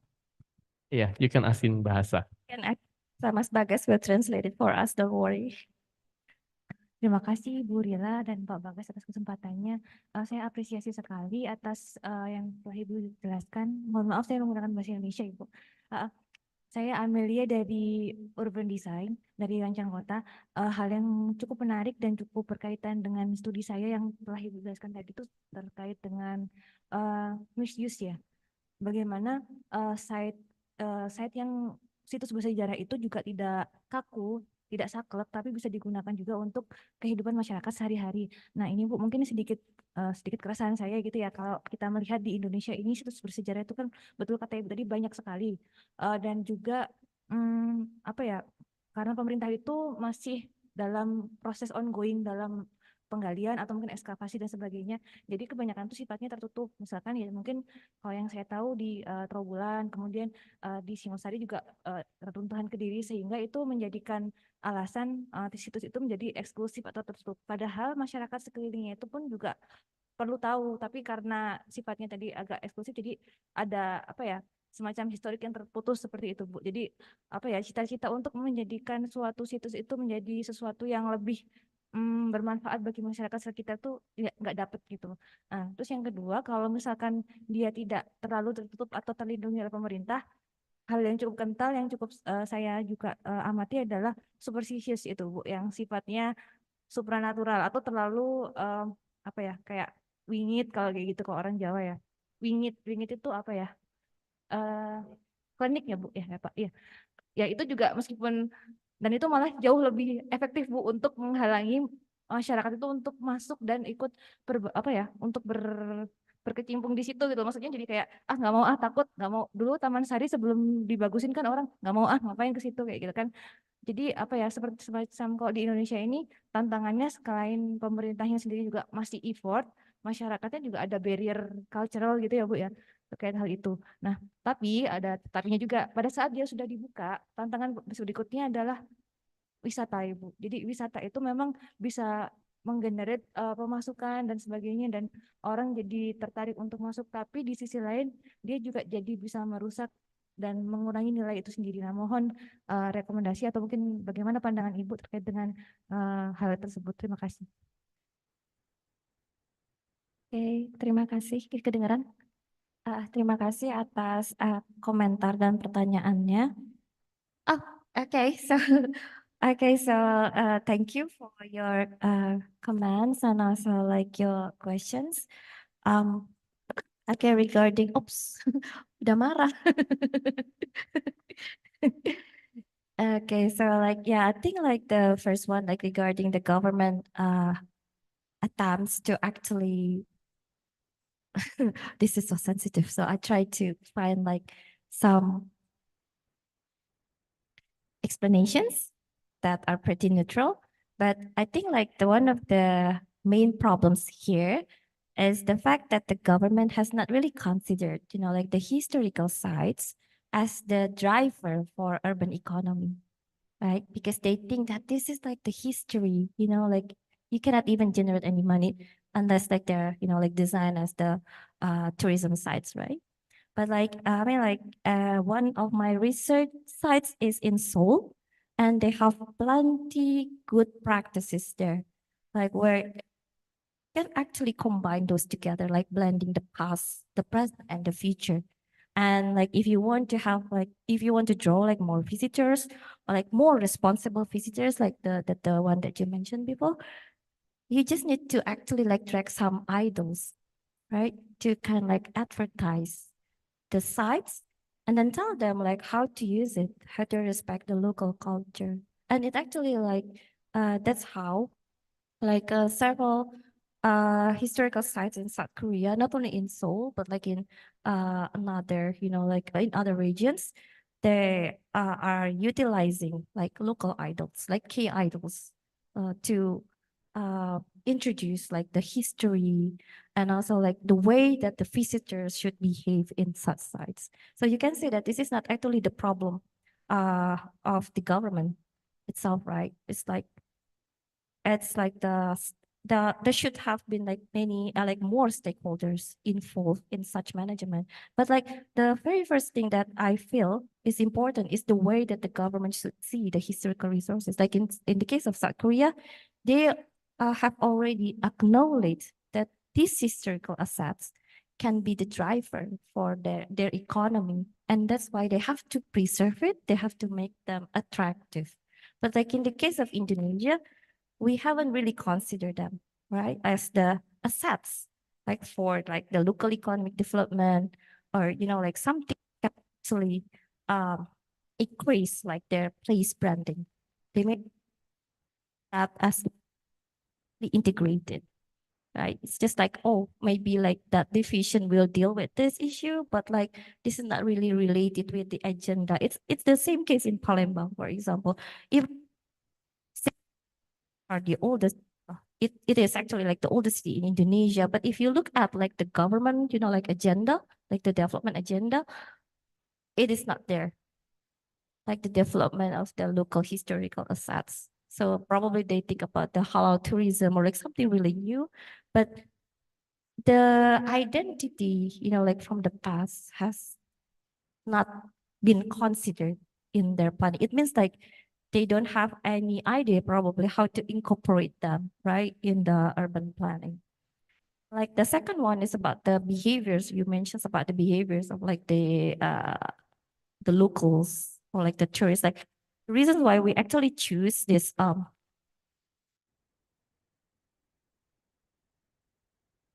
Yeah, you can ask in bahasa. And Mas Bagas will translate it for us, don't worry. Terima kasih Bu Rila dan Pak Bagas atas kesempatannya. Saya apresiasi sekali atas yang telah Ibu jelaskan. Mohon maaf saya menggunakan bahasa Indonesia Ibu. Saya Amelia dari Urban Design, dari Rancang Kota. Hal yang cukup menarik dan cukup berkaitan dengan studi saya yang telah Ibu jelaskan tadi itu terkait dengan misuse ya. Bagaimana site yang situs bersejarah itu juga tidak kaku, tidak saklek, tapi bisa digunakan juga untuk kehidupan masyarakat sehari-hari. Nah ini Bu mungkin sedikit keresahan saya gitu ya, kalau kita melihat di Indonesia ini situs bersejarah itu kan betul kata Ibu tadi banyak sekali. Dan juga apa ya, karena pemerintah itu masih dalam proses ongoing dalam penggalian atau mungkin ekskavasi dan sebagainya. Jadi kebanyakan itu sifatnya tertutup. Misalkan ya mungkin kalau yang saya tahu di Trowulan, kemudian di Singosari juga reruntuhan Kediri, sehingga itu menjadikan alasan situs itu menjadi eksklusif atau tertutup. Padahal masyarakat sekelilingnya itu pun juga perlu tahu, tapi karena sifatnya tadi agak eksklusif, jadi ada apa ya, semacam historik yang terputus seperti itu Bu. Jadi apa ya, cita-cita untuk menjadikan suatu situs itu menjadi sesuatu yang lebih bermanfaat bagi masyarakat sekitar tuh ya, nggak dapet gitu. Nah, terus yang kedua, kalau misalkan dia tidak terlalu tertutup atau terlindungi oleh pemerintah, hal yang cukup kental yang cukup saya juga amati adalah superstitious itu Bu, yang sifatnya supranatural atau terlalu apa ya, kayak wingit kalau kayak gitu kalau orang Jawa ya. Wingit itu apa ya? Klinik ya Bu ya, Pak. Iya. Ya itu juga meskipun Dan itu malah jauh lebih efektif Bu untuk menghalangi masyarakat itu untuk masuk dan ikut untuk berkecimpung di situ gitu. Maksudnya jadi kayak nggak mau takut, nggak mau. Dulu Taman Sari sebelum dibagusin kan orang nggak mau ngapain ke situ kayak gitu kan. Jadi seperti semacam kalau di Indonesia ini tantangannya selain pemerintahnya sendiri juga masih effort, masyarakatnya juga ada barrier cultural gitu ya Bu ya terkait hal itu. Nah, tapi ada tapinya juga pada saat dia sudah dibuka, tantangan berikutnya adalah wisata Ibu. Jadi wisata itu memang bisa menggenerate pemasukan dan sebagainya dan orang jadi tertarik untuk masuk, tapi di sisi lain dia juga jadi bisa merusak dan mengurangi nilai itu sendiri. Nah, mohon rekomendasi atau mungkin bagaimana pandangan Ibu terkait dengan hal tersebut. Terima kasih. Oke, terima kasih. Kedengaran? Terima kasih atas komentar dan pertanyaannya. Oh, okay. Thank you for your comments and also like your questions. Okay, regarding, oops, udah marah. Okay, so like, yeah, I think like the first one, like regarding the government attempts to actually, this is so sensitive. So I try to find like some explanations that are pretty neutral. But I think like the one of the main problems here is the fact that the government has not really considered, like the historical sites as the driver for urban economy, right? Because they think that this is like the history, like you cannot even generate any money unless like they're, like designed as the tourism sites, right? But like, one of my research sites is in Seoul, and they have plenty good practices there, like where you can actually combine those together, like blending the past, the present, and the future. And like, if you want to have like, if you want to draw like more visitors or like more responsible visitors, like the one that you mentioned before, you just need to actually like drag some idols, right, to kind of like advertise the sites and then tell them like how to use it, how to respect the local culture. And it actually like, that's how like several historical sites in South Korea, not only in Seoul, but like in another, like in other regions, they are utilizing like local idols, like key idols, to introduce like the history and also like the way that the visitors should behave in such sites. So you can say that this is not actually the problem of the government itself, right? It's like there should have been like many like more stakeholders involved in such management. But like the very first thing that I feel is important is the way that the government should see the historical resources. Like in the case of South Korea, they have already acknowledged that these historical assets can be the driver for their economy. And that's why they have to preserve it. They have to make them attractive. But like in the case of Indonesia, we haven't really considered them, right, as the assets, like for like the local economic development or, like something that actually increase like their place branding. They make that as integrated, right? It's just like, oh, maybe like that division will deal with this issue, but like this is not really related with the agenda. It's the same case in Palembang, for example. If are the oldest. It is actually like the oldest city in Indonesia. But if you look at like the government, like agenda, like the development agenda, it is not there. Like the development of the local historical assets. So probably they think about the halal tourism or like something really new. But the identity, like from the past has not been considered in their planning. It means like they don't have any idea probably how to incorporate them, right, in the urban planning. Like the second one is about the behaviors. You mentioned about the behaviors of like the locals or like the tourists. Like the reasons why we actually choose this are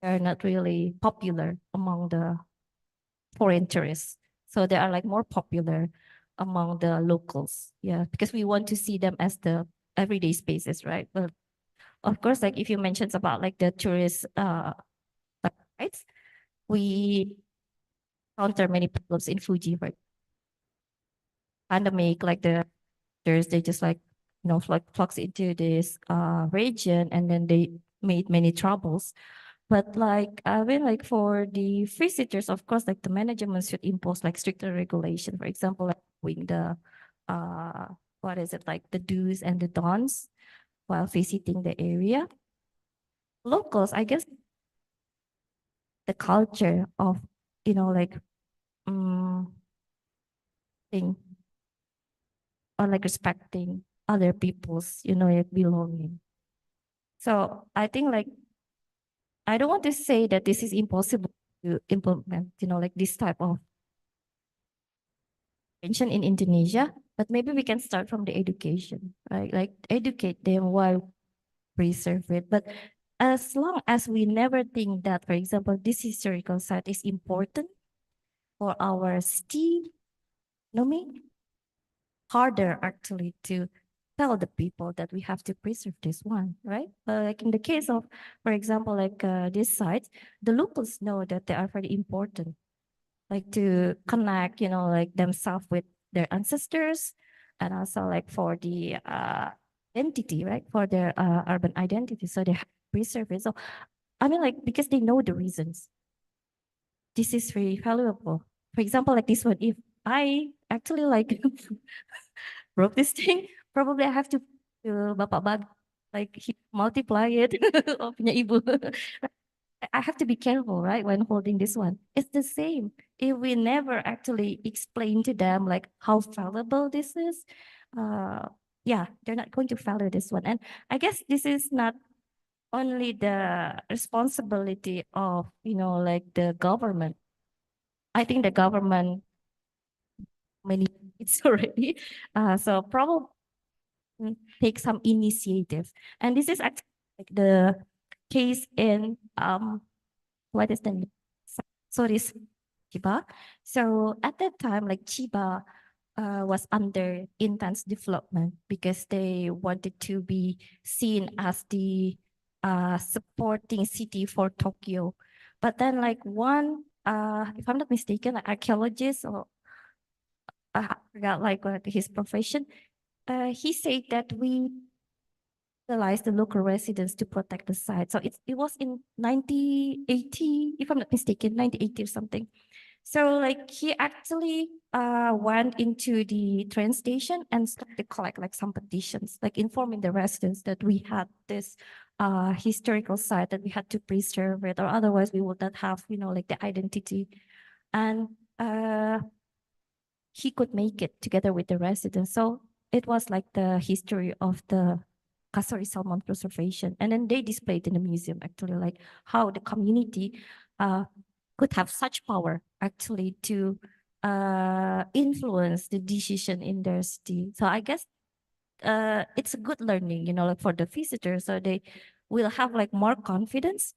not really popular among the foreign tourists. So they are like more popular among the locals. Yeah, because we want to see them as the everyday spaces, right? But of course, like if you mentioned about like the tourist sites, we encounter many problems in Fuji, right? Pandemic, like they just like flux into this region, and then they made many troubles. But like I mean, like for the visitors, of course, like the management should impose like stricter regulation. For example, like doing the uh what is it, like the do's and the don'ts while visiting the area. Locals, I guess, the culture of like um thing, or like respecting other people's like belonging. So I think like I don't want to say that this is impossible to implement, like this type of mention in Indonesia, but maybe we can start from the education, right? Like educate them while preserve it. But as long as we never think that, for example, this historical site is important for our city, no me, harder actually to tell the people that we have to preserve this one, right? Like in the case of, for example, like this site, the locals know that they are very important, like to connect, like themselves with their ancestors, and also like for the identity, right? For their urban identity. So they have to preserve it. So I mean, like, because they know the reasons. This is very valuable. For example, like this one, if I actually like broke this thing, probably I have to bapak bag, like he multiply it. Oh, punya ibu. I have to be careful, right, when holding this one. It's the same. If we never actually explain to them like how valuable this is, yeah, they're not going to value this one. And I guess this is not only the responsibility of, like the government. I think the government many it's already. So probably take some initiative. And this is actually like the case in what is the name? Sorry, Chiba. So at that time, like Chiba was under intense development because they wanted to be seen as the supporting city for Tokyo. But then like one, if I'm not mistaken, like archaeologist, or I forgot like what his profession, he said that we utilize the local residents to protect the site. So it was in 1980, if I'm not mistaken, 1980 or something. So like he actually went into the train station and started to collect like some petitions, like informing the residents that we had this historical site, that we had to preserve it, or otherwise we would not have, like the identity. And he could make it together with the residents. So it was like the history of the Kasuri salmon preservation. And then they displayed in the museum actually like how the community could have such power actually to influence the decision in their city. So I guess it's a good learning, like for the visitors, so they will have like more confidence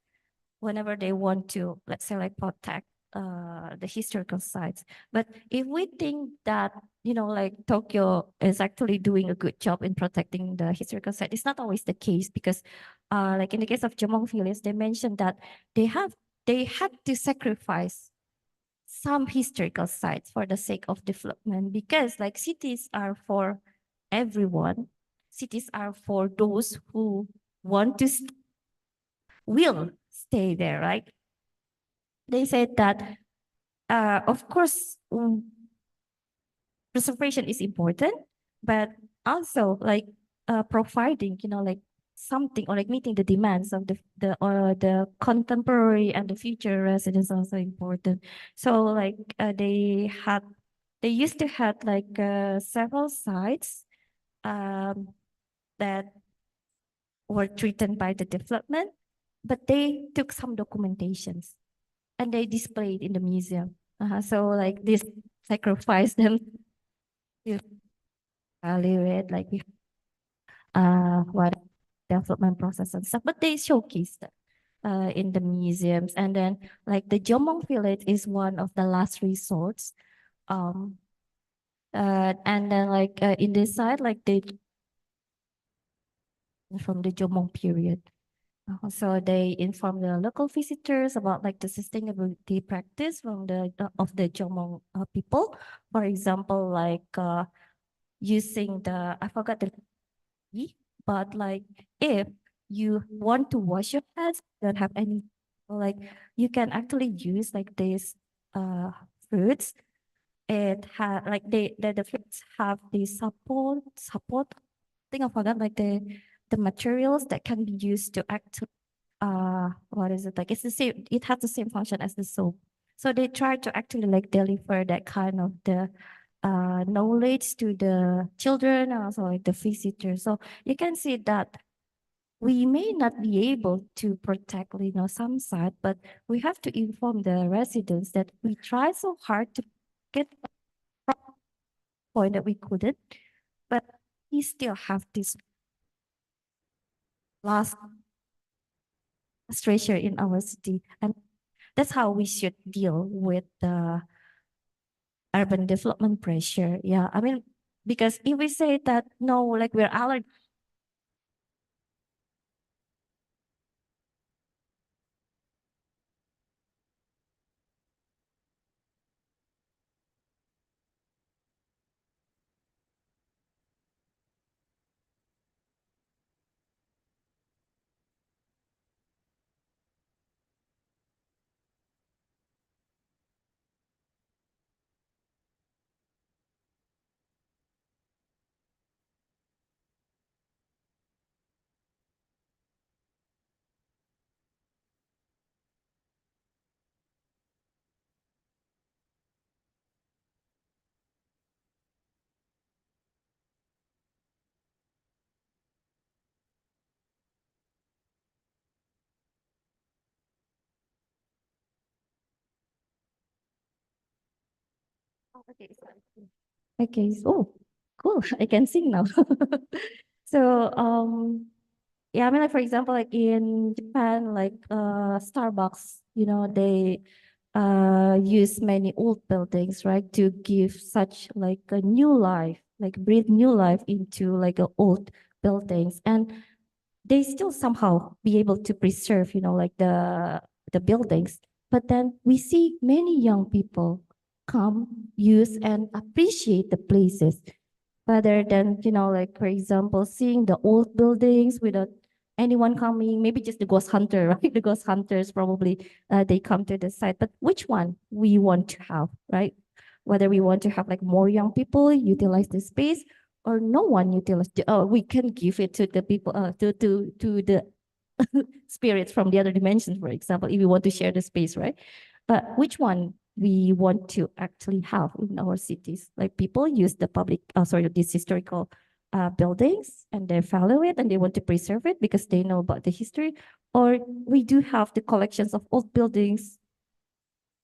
whenever they want to, let's say, like protect the historical sites. But if we think that, like Tokyo is actually doing a good job in protecting the historical site, it's not always the case because, like in the case of Jamong Village, they mentioned that they had to sacrifice some historical sites for the sake of development, because like cities are for everyone. Cities are for those who want to will stay there, right? They said that, of course, preservation is important, but also like providing, like something, or like meeting the demands of the contemporary and the future residents also important. So like they used to have like several sites that were threatened by the development, but they took some documentations and they displayed in the museum. So like this sacrifice them to value it, like what development process and stuff, but they showcased it in the museums. And then like the Jomong village is one of the last resorts. Um, And then like in this side, like they from the Jomong period. So they inform the local visitors about like the sustainability practice from the of the Jomong people. For example, like using the I forgot the but like if you want to wash your hands, don't have any like you can actually use like these fruits. It had like the fruits have the support. I think I forgot like the materials that can be used to act what is it like it's the same, it has the same function as the soap. So they try to actually like deliver that kind of the knowledge to the children and also like the visitors. So you can see that we may not be able to protect, some site, but we have to inform the residents that we try so hard to get a point that we couldn't, but we still have this last treasure in our city. And that's how we should deal with the urban development pressure. Yeah, I mean, because if we say that no, like we're allergic. Okay, okay, so cool. I can sing now. So yeah, I mean like for example, like in Japan, like Starbucks, they use many old buildings, right, to give such like a new life, like breathe new life into like a old buildings. And they still somehow be able to preserve, like the buildings. But then we see many young people come, use, and appreciate the places rather than, like for example, seeing the old buildings without anyone coming, maybe just the ghost hunter, right? The ghost hunters probably they come to the site. But which one we want to have, right? Whether we want to have like more young people utilize the space or no one utilize we can give it to the people to the spirits from the other dimensions, for example, if we want to share the space, right? But which one we want to actually have in our cities? Like people use the public, these historical buildings and they value it and they want to preserve it because they know about the history. Or we do have the collections of old buildings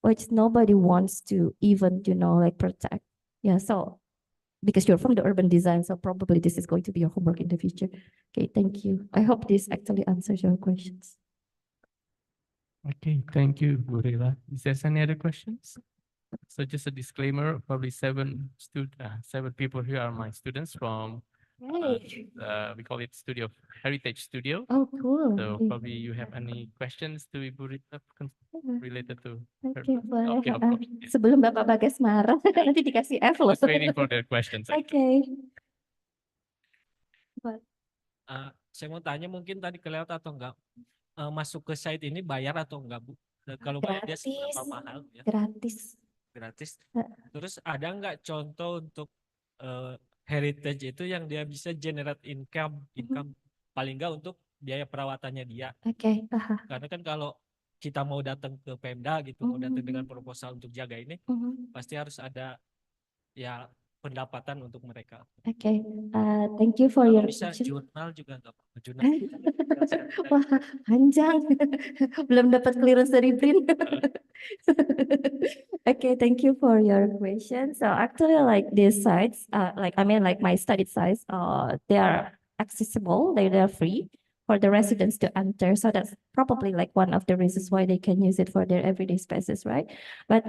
which nobody wants to even, like protect. Yeah, so because you're from the urban design, so probably this is going to be your homework in the future. Okay, thank you. I hope this actually answers your questions. Okay, thank you, Riela. Is there any other questions? So just a disclaimer, probably seven people here are my students from Hey. we call it Studio Heritage Studio. Oh, cool. So probably you have any questions to Ibu Rita related to her? Oke, boleh. Okay, of course. Sebelum Bapak Bagas marah, nanti dikasih F I loh. was waiting for their questions. Oke. Saya mau tanya mungkin tadi kelewat atau enggak, masuk ke site ini bayar atau enggak, Bu? Dan kalau bayar dia seberapa mahal ya? Gratis. Gratis. Terus ada enggak contoh untuk heritage itu yang dia bisa generate income paling enggak untuk biaya perawatannya dia. Oke. Karena kan kalau kita mau datang ke Pemda gitu, mau datang dengan proposal untuk jaga ini, pasti harus ada ya pendapatan untuk mereka. Oke, thank you for Kalau your bisa question. jurnal juga enggak apa-apa. Jurnal. Wah, panjang. Belum dapat clearance dari BRIN. Okay, thank you for your question. So actually like these sites, like my study sites, they are accessible, they are free. for the residents to enter. So that's probably like one of the reasons why they can use it for their everyday spaces, right? But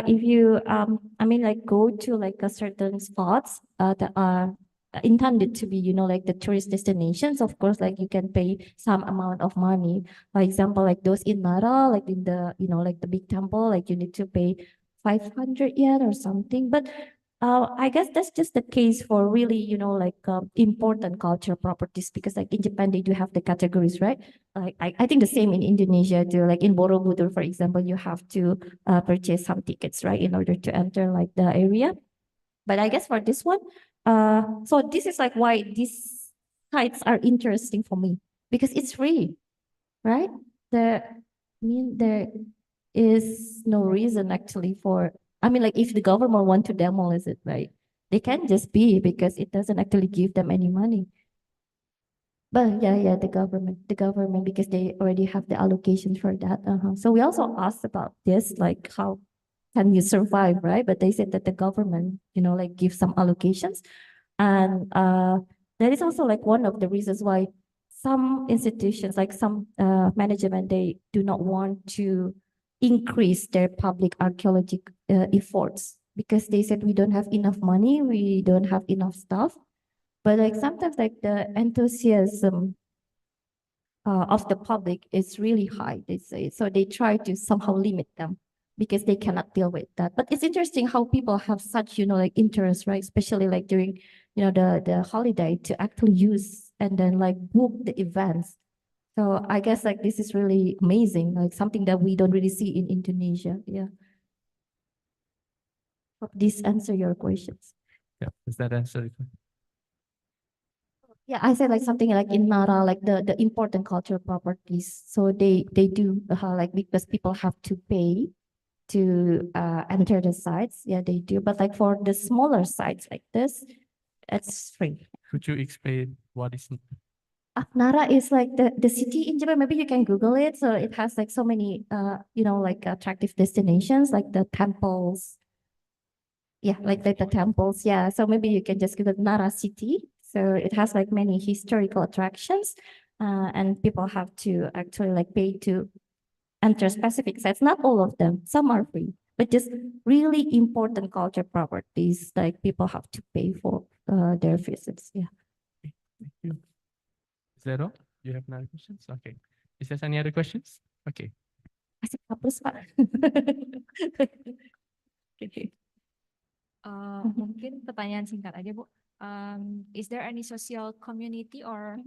if you, I mean, like go to like a certain spots that are intended to be, you know, like the tourist destinations, of course, like you can pay some amount of money. For example, like those in Nara, like in the, you know, like the big temple, like you need to pay 500 yen or something. But I guess that's just the case for really, you know, like important cultural properties, because like in Japan, they do have the categories, right? Like I think the same in Indonesia too. Like in Borobudur, for example, you have to purchase some tickets, right, in order to enter like the area. But I guess for this one, so this is like why these sites are interesting for me, because it's free, right? There is no reason actually for, I mean, like if the government want to demolish it, right? They can just be, because it doesn't actually give them any money. But yeah, the government, because they already have the allocation for that. So we also asked about this, like how can you survive, right? But they said that the government, you know, like give some allocations. And that is also like one of the reasons why some institutions, like some management, they do not want to increase their public archaeology efforts, because they said we don't have enough money, we don't have enough staff. But like sometimes like the enthusiasm of the public is really high, they say. So they try to somehow limit them, because they cannot deal with that. But it's interesting how people have such, you know, like interest, right? Especially like during, you know, the holiday, to actually use and then like book the events. So I guess like this is really amazing, like something that we don't really see in Indonesia. Yeah. Hope this answer your questions. Yeah, does that answer it? Yeah, I said like something like in Nara, like the important cultural properties. So they do like, because people have to pay to enter the sites. Yeah, they do. But like for the smaller sites like this, it's free. Could you explain what is Nara is like the city in Japan. Maybe you can Google it. So it has like so many you know, like attractive destinations, like the temples. Yeah, like the temples. Yeah. So maybe you can just Google Nara city. So it has like many historical attractions, and people have to actually like pay to enter specific sites. Not all of them. Some are free, but just really important culture properties, like people have to pay for their visits. Yeah. Thank you. Is that all? You have no other questions? Okay. Is there any other questions? Okay. Asik hapus, Pak. Okay. Mungkin pertanyaan singkat aja, Bu. Is there any social community or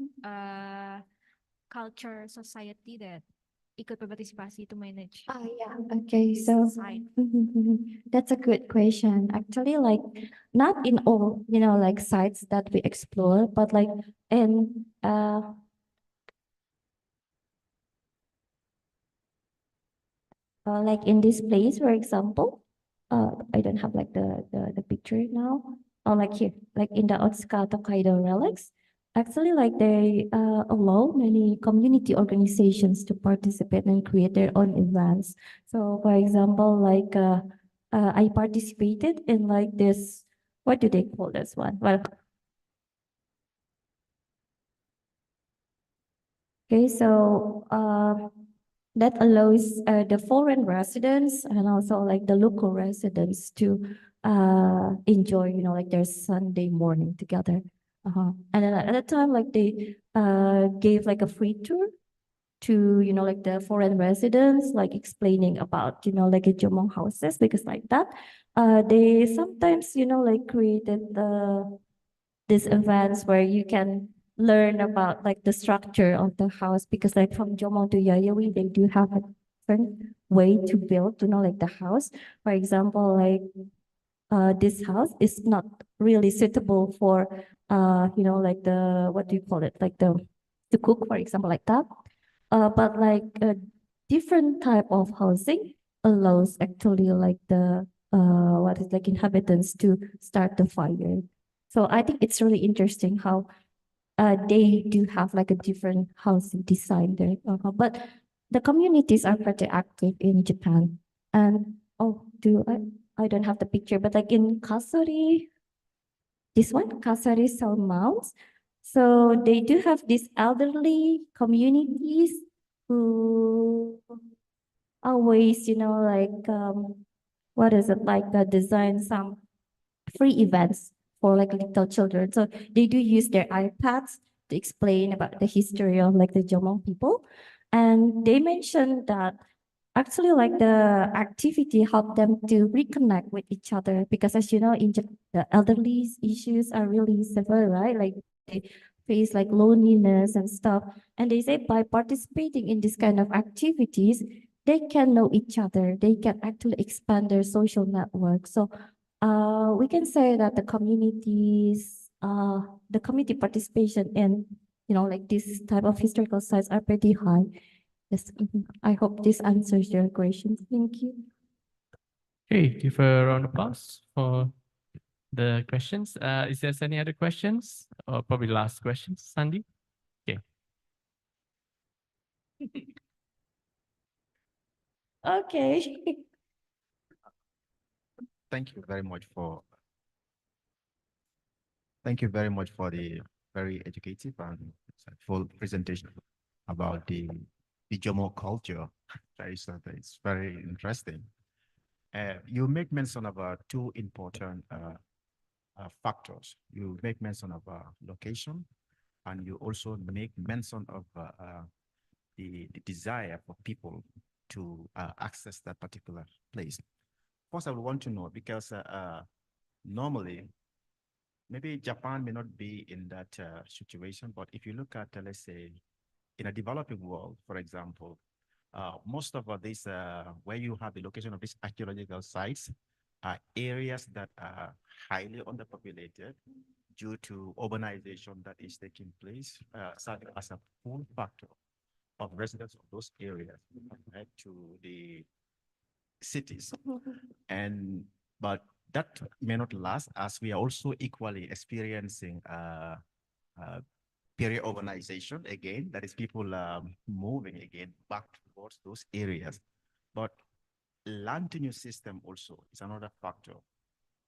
culture society that ikut berpartisipasi to manage Yeah, okay. So site? that's a good question. Actually, like not in all, you know, like sites that we explore, but like in like in this place, for example, I don't have like the picture now. Or like here, like in the Otsuka Tokaido relics, actually like they allow many community organizations to participate and create their own events. So for example, like I participated in like this, what do they call this one? Well, okay, so that allows the foreign residents and also like the local residents to enjoy, you know, like their Sunday morning together. And then at that time, like they gave like a free tour to, you know, like the foreign residents, like explaining about, you know, like a Jomong houses, because like that, they sometimes, you know, like created these events where you can learn about like the structure of the house, because like from Jomong to Yayawi, they do have a different way to build, you know, like the house. For example, like this house is not really suitable for you know, like the, what do you call it, like the to cook, for example, like that. But like a different type of housing allows actually like the what is like inhabitants to start the fire. So I think it's really interesting how they do have like a different housing design there. But the communities are pretty active in Japan. And oh, do I don't have the picture, but like in Kasari, this one, Kasari Cell Mounds, So they do have these elderly communities who always, what is it like, design some free events for like little children. So they do use their iPads to explain about the history of like the Jomong people. And they mentioned that actually like the activity helped them to reconnect with each other because as you know, the elderly issues are really severe, right? Like they face like loneliness and stuff. And they say by participating in this kind of activities, they can know each other. They can actually expand their social network. So we can say that the community participation in, like this type of historical sites are pretty high. Yes, I hope this answers your question. Thank you. Okay, give a round of applause for the questions. Is there any other questions? Or probably last questions, Sandy? Okay. Okay. Thank you very much for the very educative and full presentation about the Jomo culture. It's very interesting. You make mention of two important factors. You make mention of location, and you also make mention of the desire for people to access that particular place. First, I would want to know, because normally, maybe Japan may not be in that situation, but if you look at, let's say, in a developing world, for example, most of these, where you have the location of these archaeological sites, are areas that are highly underpopulated due to urbanization that is taking place, serving as a pull factor of residents of those areas compared to the cities. But that may not last, as we are also equally experiencing period urbanization again, that is people moving again back towards those areas. But land tenure system also is another factor.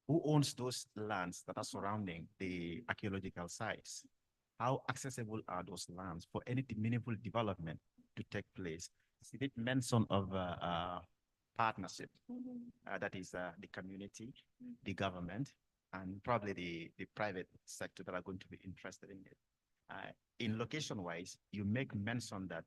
Who owns those lands that are surrounding the archaeological sites? How accessible are those lands for any meaningful development to take place? See, it mention of partnership, that is the community, the government, and probably the private sector that are going to be interested in it. In location-wise, you make mention that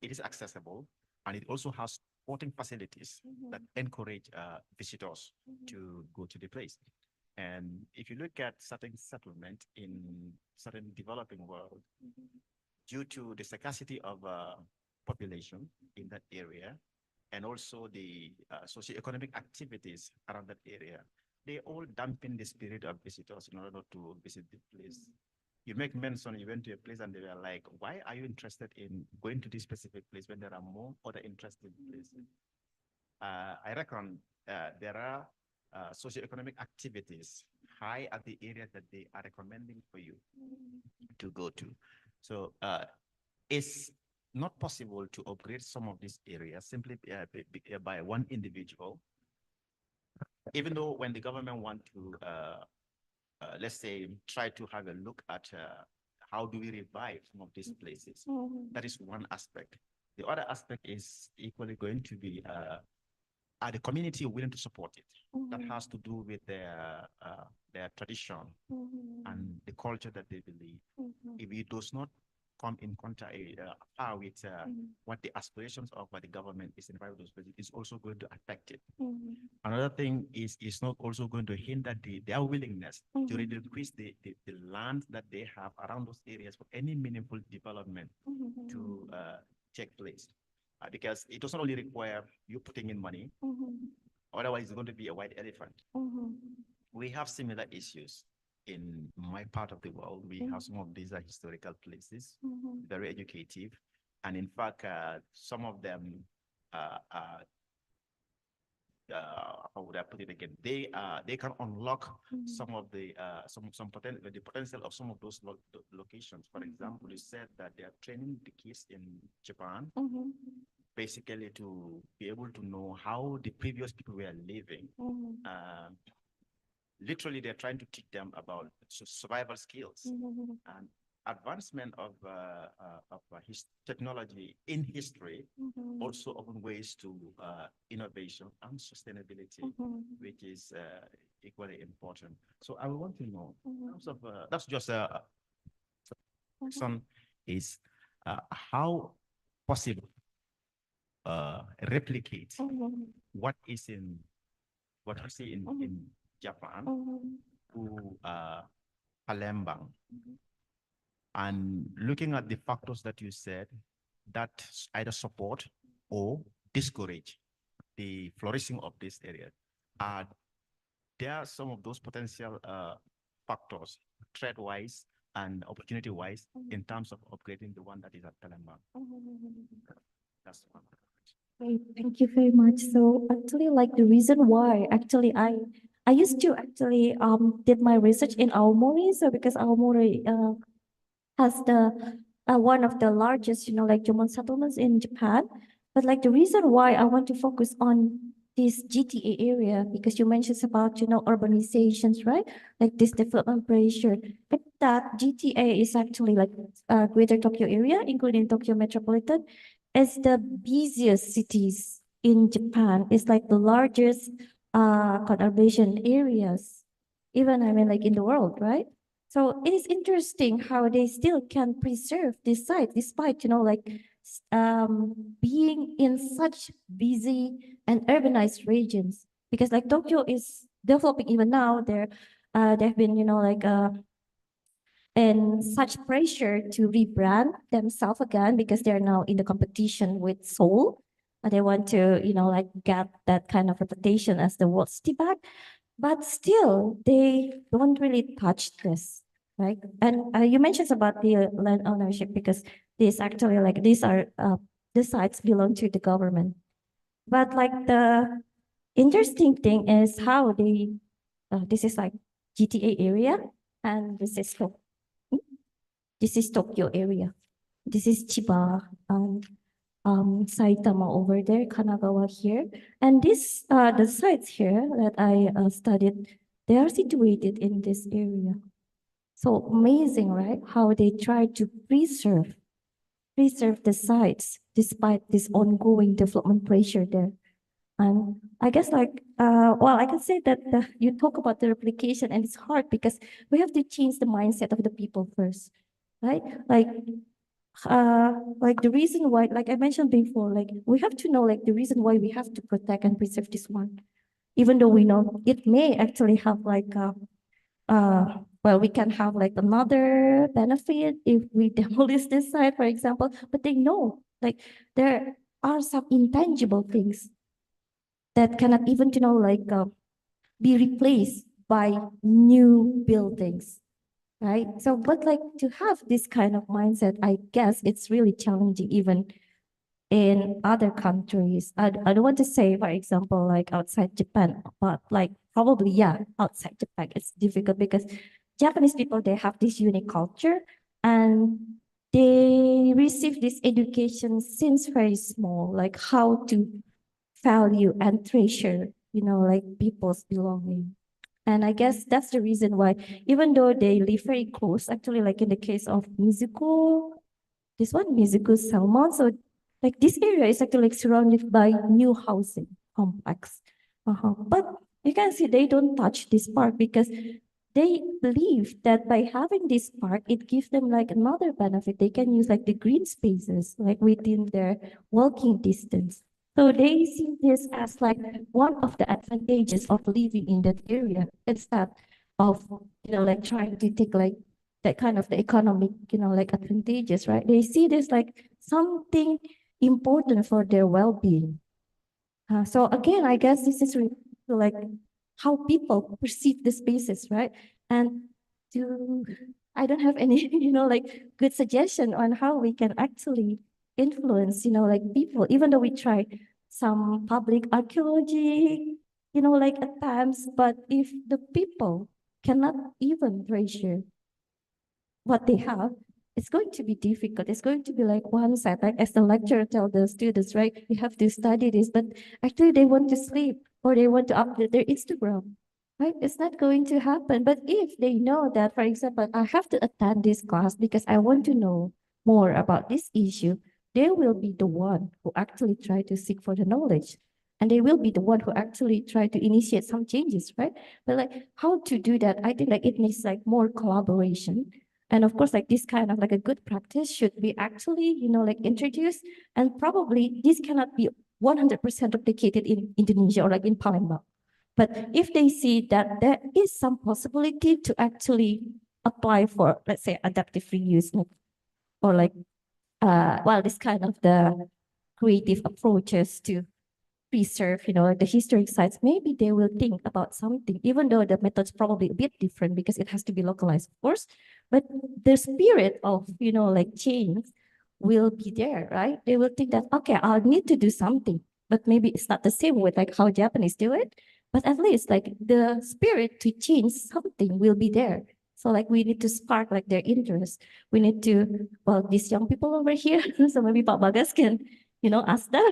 it is accessible, and it also has supporting facilities that encourage visitors to go to the place. And if you look at certain settlement in certain developing world, due to the scarcity of population in that area, and also the socioeconomic activities around that area, they all dampen the spirit of visitors in order not to visit the place. You make mention, you went to a place and they were like, why are you interested in going to this specific place when there are more other interesting places? I reckon there are socioeconomic activities high at the area that they are recommending for you to go to. So it's not possible to upgrade some of these areas simply by one individual, even though when the government want to, let's say, try to have a look at how do we revive some of these places. That is one aspect. The other aspect is equally going to be, are the community willing to support it? That has to do with their tradition and the culture that they believe. If it does not come in contact with what the aspirations of what the government is in those places, is also going to affect it. Another thing is not also going to hinder their willingness to relinquish the land that they have around those areas for any meaningful development to take place. Because it doesn't only require you putting in money, otherwise it's going to be a white elephant. We have similar issues in my part of the world. We have some of these historical places, very educative. And in fact, some of them, how would I put it again? They can unlock some of the the potential of some of those locations. For example, you said that they are training the kids in Japan, basically to be able to know how the previous people were living. literally they're trying to teach them about survival skills and advancement of his technology in history, also open ways to innovation and sustainability, which is equally important. So I want to know, in terms of, that's just a question is how possible replicate what is in what we see in Japan to Palembang, and looking at the factors that you said that either support or discourage the flourishing of this area. There are some of those potential factors, threat-wise and opportunity-wise, in terms of upgrading the one that is at Palembang. That's one. Great, thank you very much. So actually, like the reason why actually I used to actually did my research in Aomori. So because Aomori has the one of the largest, like Jomon settlements in Japan. But like the reason why I want to focus on this GTA area, because you mentioned about, urbanizations, right? Like this development pressure. But that GTA is actually like Greater Tokyo area, including Tokyo Metropolitan, is the busiest cities in Japan. It's like the largest conurbation areas, even I mean like in the world, right? So it is interesting how they still can preserve this site despite, being in such busy and urbanized regions. Because like Tokyo is developing even now, they've been, and such pressure to rebrand themselves again because they're now in the competition with Seoul. They want to, get that kind of reputation as the world city back. But still, they don't really touch this, right? And you mentioned about the land ownership because these actually like these are the sites belong to the government. But like the interesting thing is how they this is like GTA area and this is Tokyo area. This is Chiba and Saitama over there, Kanagawa here. And this, the sites here that I studied, they are situated in this area. So amazing, right? How they try to preserve the sites despite this ongoing development pressure there. And I guess like, well, I can say that you talk about the replication and it's hard because we have to change the mindset of the people first, right? Like the reason why, like I mentioned before, like we have to know like the reason why we have to protect and preserve this one, even though we know it may actually have like well, we can have like another benefit if we demolish this site, for example, but they know like there are some intangible things that cannot even, be replaced by new buildings, right? So, but like to have this kind of mindset, I guess it's really challenging even in other countries. I don't want to say, for example, like outside Japan, but like probably, yeah, outside Japan, it's difficult because Japanese people, they have this unique culture and they receive this education since very small, like how to value and treasure, like people's belonging. And I guess that's the reason why, even though they live very close, actually, like in the case of Mizuko, this one, Mizuko Salmon. So, like this area is actually like surrounded by new housing complex. But you can see they don't touch this park because they believe that by having this park, it gives them like another benefit. They can use like the green spaces, like within their walking distance. So they see this as like one of the advantages of living in that area instead of, like trying to take like that kind of the economic, like advantages, right? They see this like something important for their well-being. So again, I guess this is like how people perceive the spaces, right? And to, I don't have any, like good suggestion on how we can actually influence, like people, even though we try some public archaeology, like at times, but if the people cannot even treasure what they have, it's going to be difficult. It's going to be like one side, like as the lecturer tell the students, right? You have to study this, but actually they want to sleep or they want to update their Instagram. right? It's not going to happen. But if they know that, for example, I have to attend this class because I want to know more about this issue, they will be the one who actually try to seek for the knowledge. And they will be the one who actually try to initiate some changes, right? But like how to do that, I think like it needs like more collaboration. And of course, like this kind of like a good practice should be actually, like introduced. And probably this cannot be 100% replicated in Indonesia or like in Palembang. But if they see that there is some possibility to actually apply for, let's say, adaptive reuse, or like, well, this kind of the creative approaches to preserve, like the historic sites, maybe they will think about something, even though the method's probably a bit different because it has to be localized, of course. But the spirit of, like change will be there, right? They will think that, okay, I'll need to do something, but maybe it's not the same with like how Japanese do it, but at least like the spirit to change something will be there. So like we need to spark like their interest. We need to, well, these young people over here, so maybe Pak Bagas can, ask them,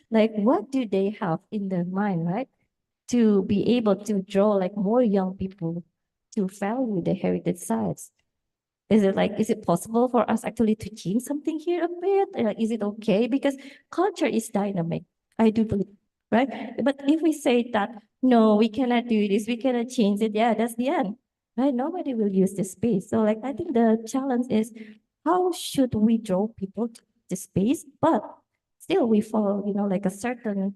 like what do they have in their mind, right? To be able to draw like more young people to value the heritage sites. Is it possible for us actually to change something here a bit? Like, is it okay? Because culture is dynamic. I do believe, right? But if we say that, no, we cannot do this, we cannot change it, yeah, that's the end, right? Nobody will use this space. So like, I think the challenge is how should we draw people to the space, but still we follow, like a certain,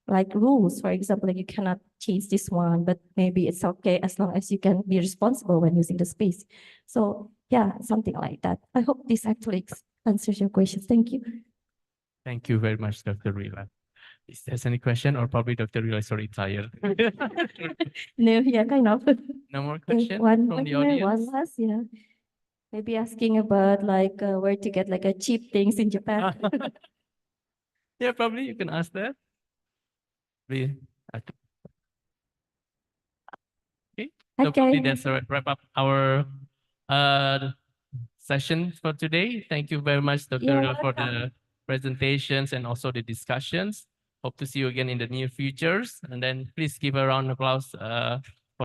like rules. For example, like you cannot change this one, but maybe it's okay as long as you can be responsible when using the space. So yeah, something like that. I hope this actually answers your questions. Thank you. Thank you very much, Dr. Riela. Is there any question, or probably Dr. Riela is already tired? No, yeah, kind of. No more Okay, questions one from the more, one audience? last, yeah. Maybe asking about like where to get like a cheap things in Japan. Yeah, probably you can ask that. Okay. So probably Okay. that's a wrap up our session for today. Thank you very much, Dr. You're Riela, for welcome. the presentations and also the discussions. Hope to see you again in the near futures. And then please give a round of applause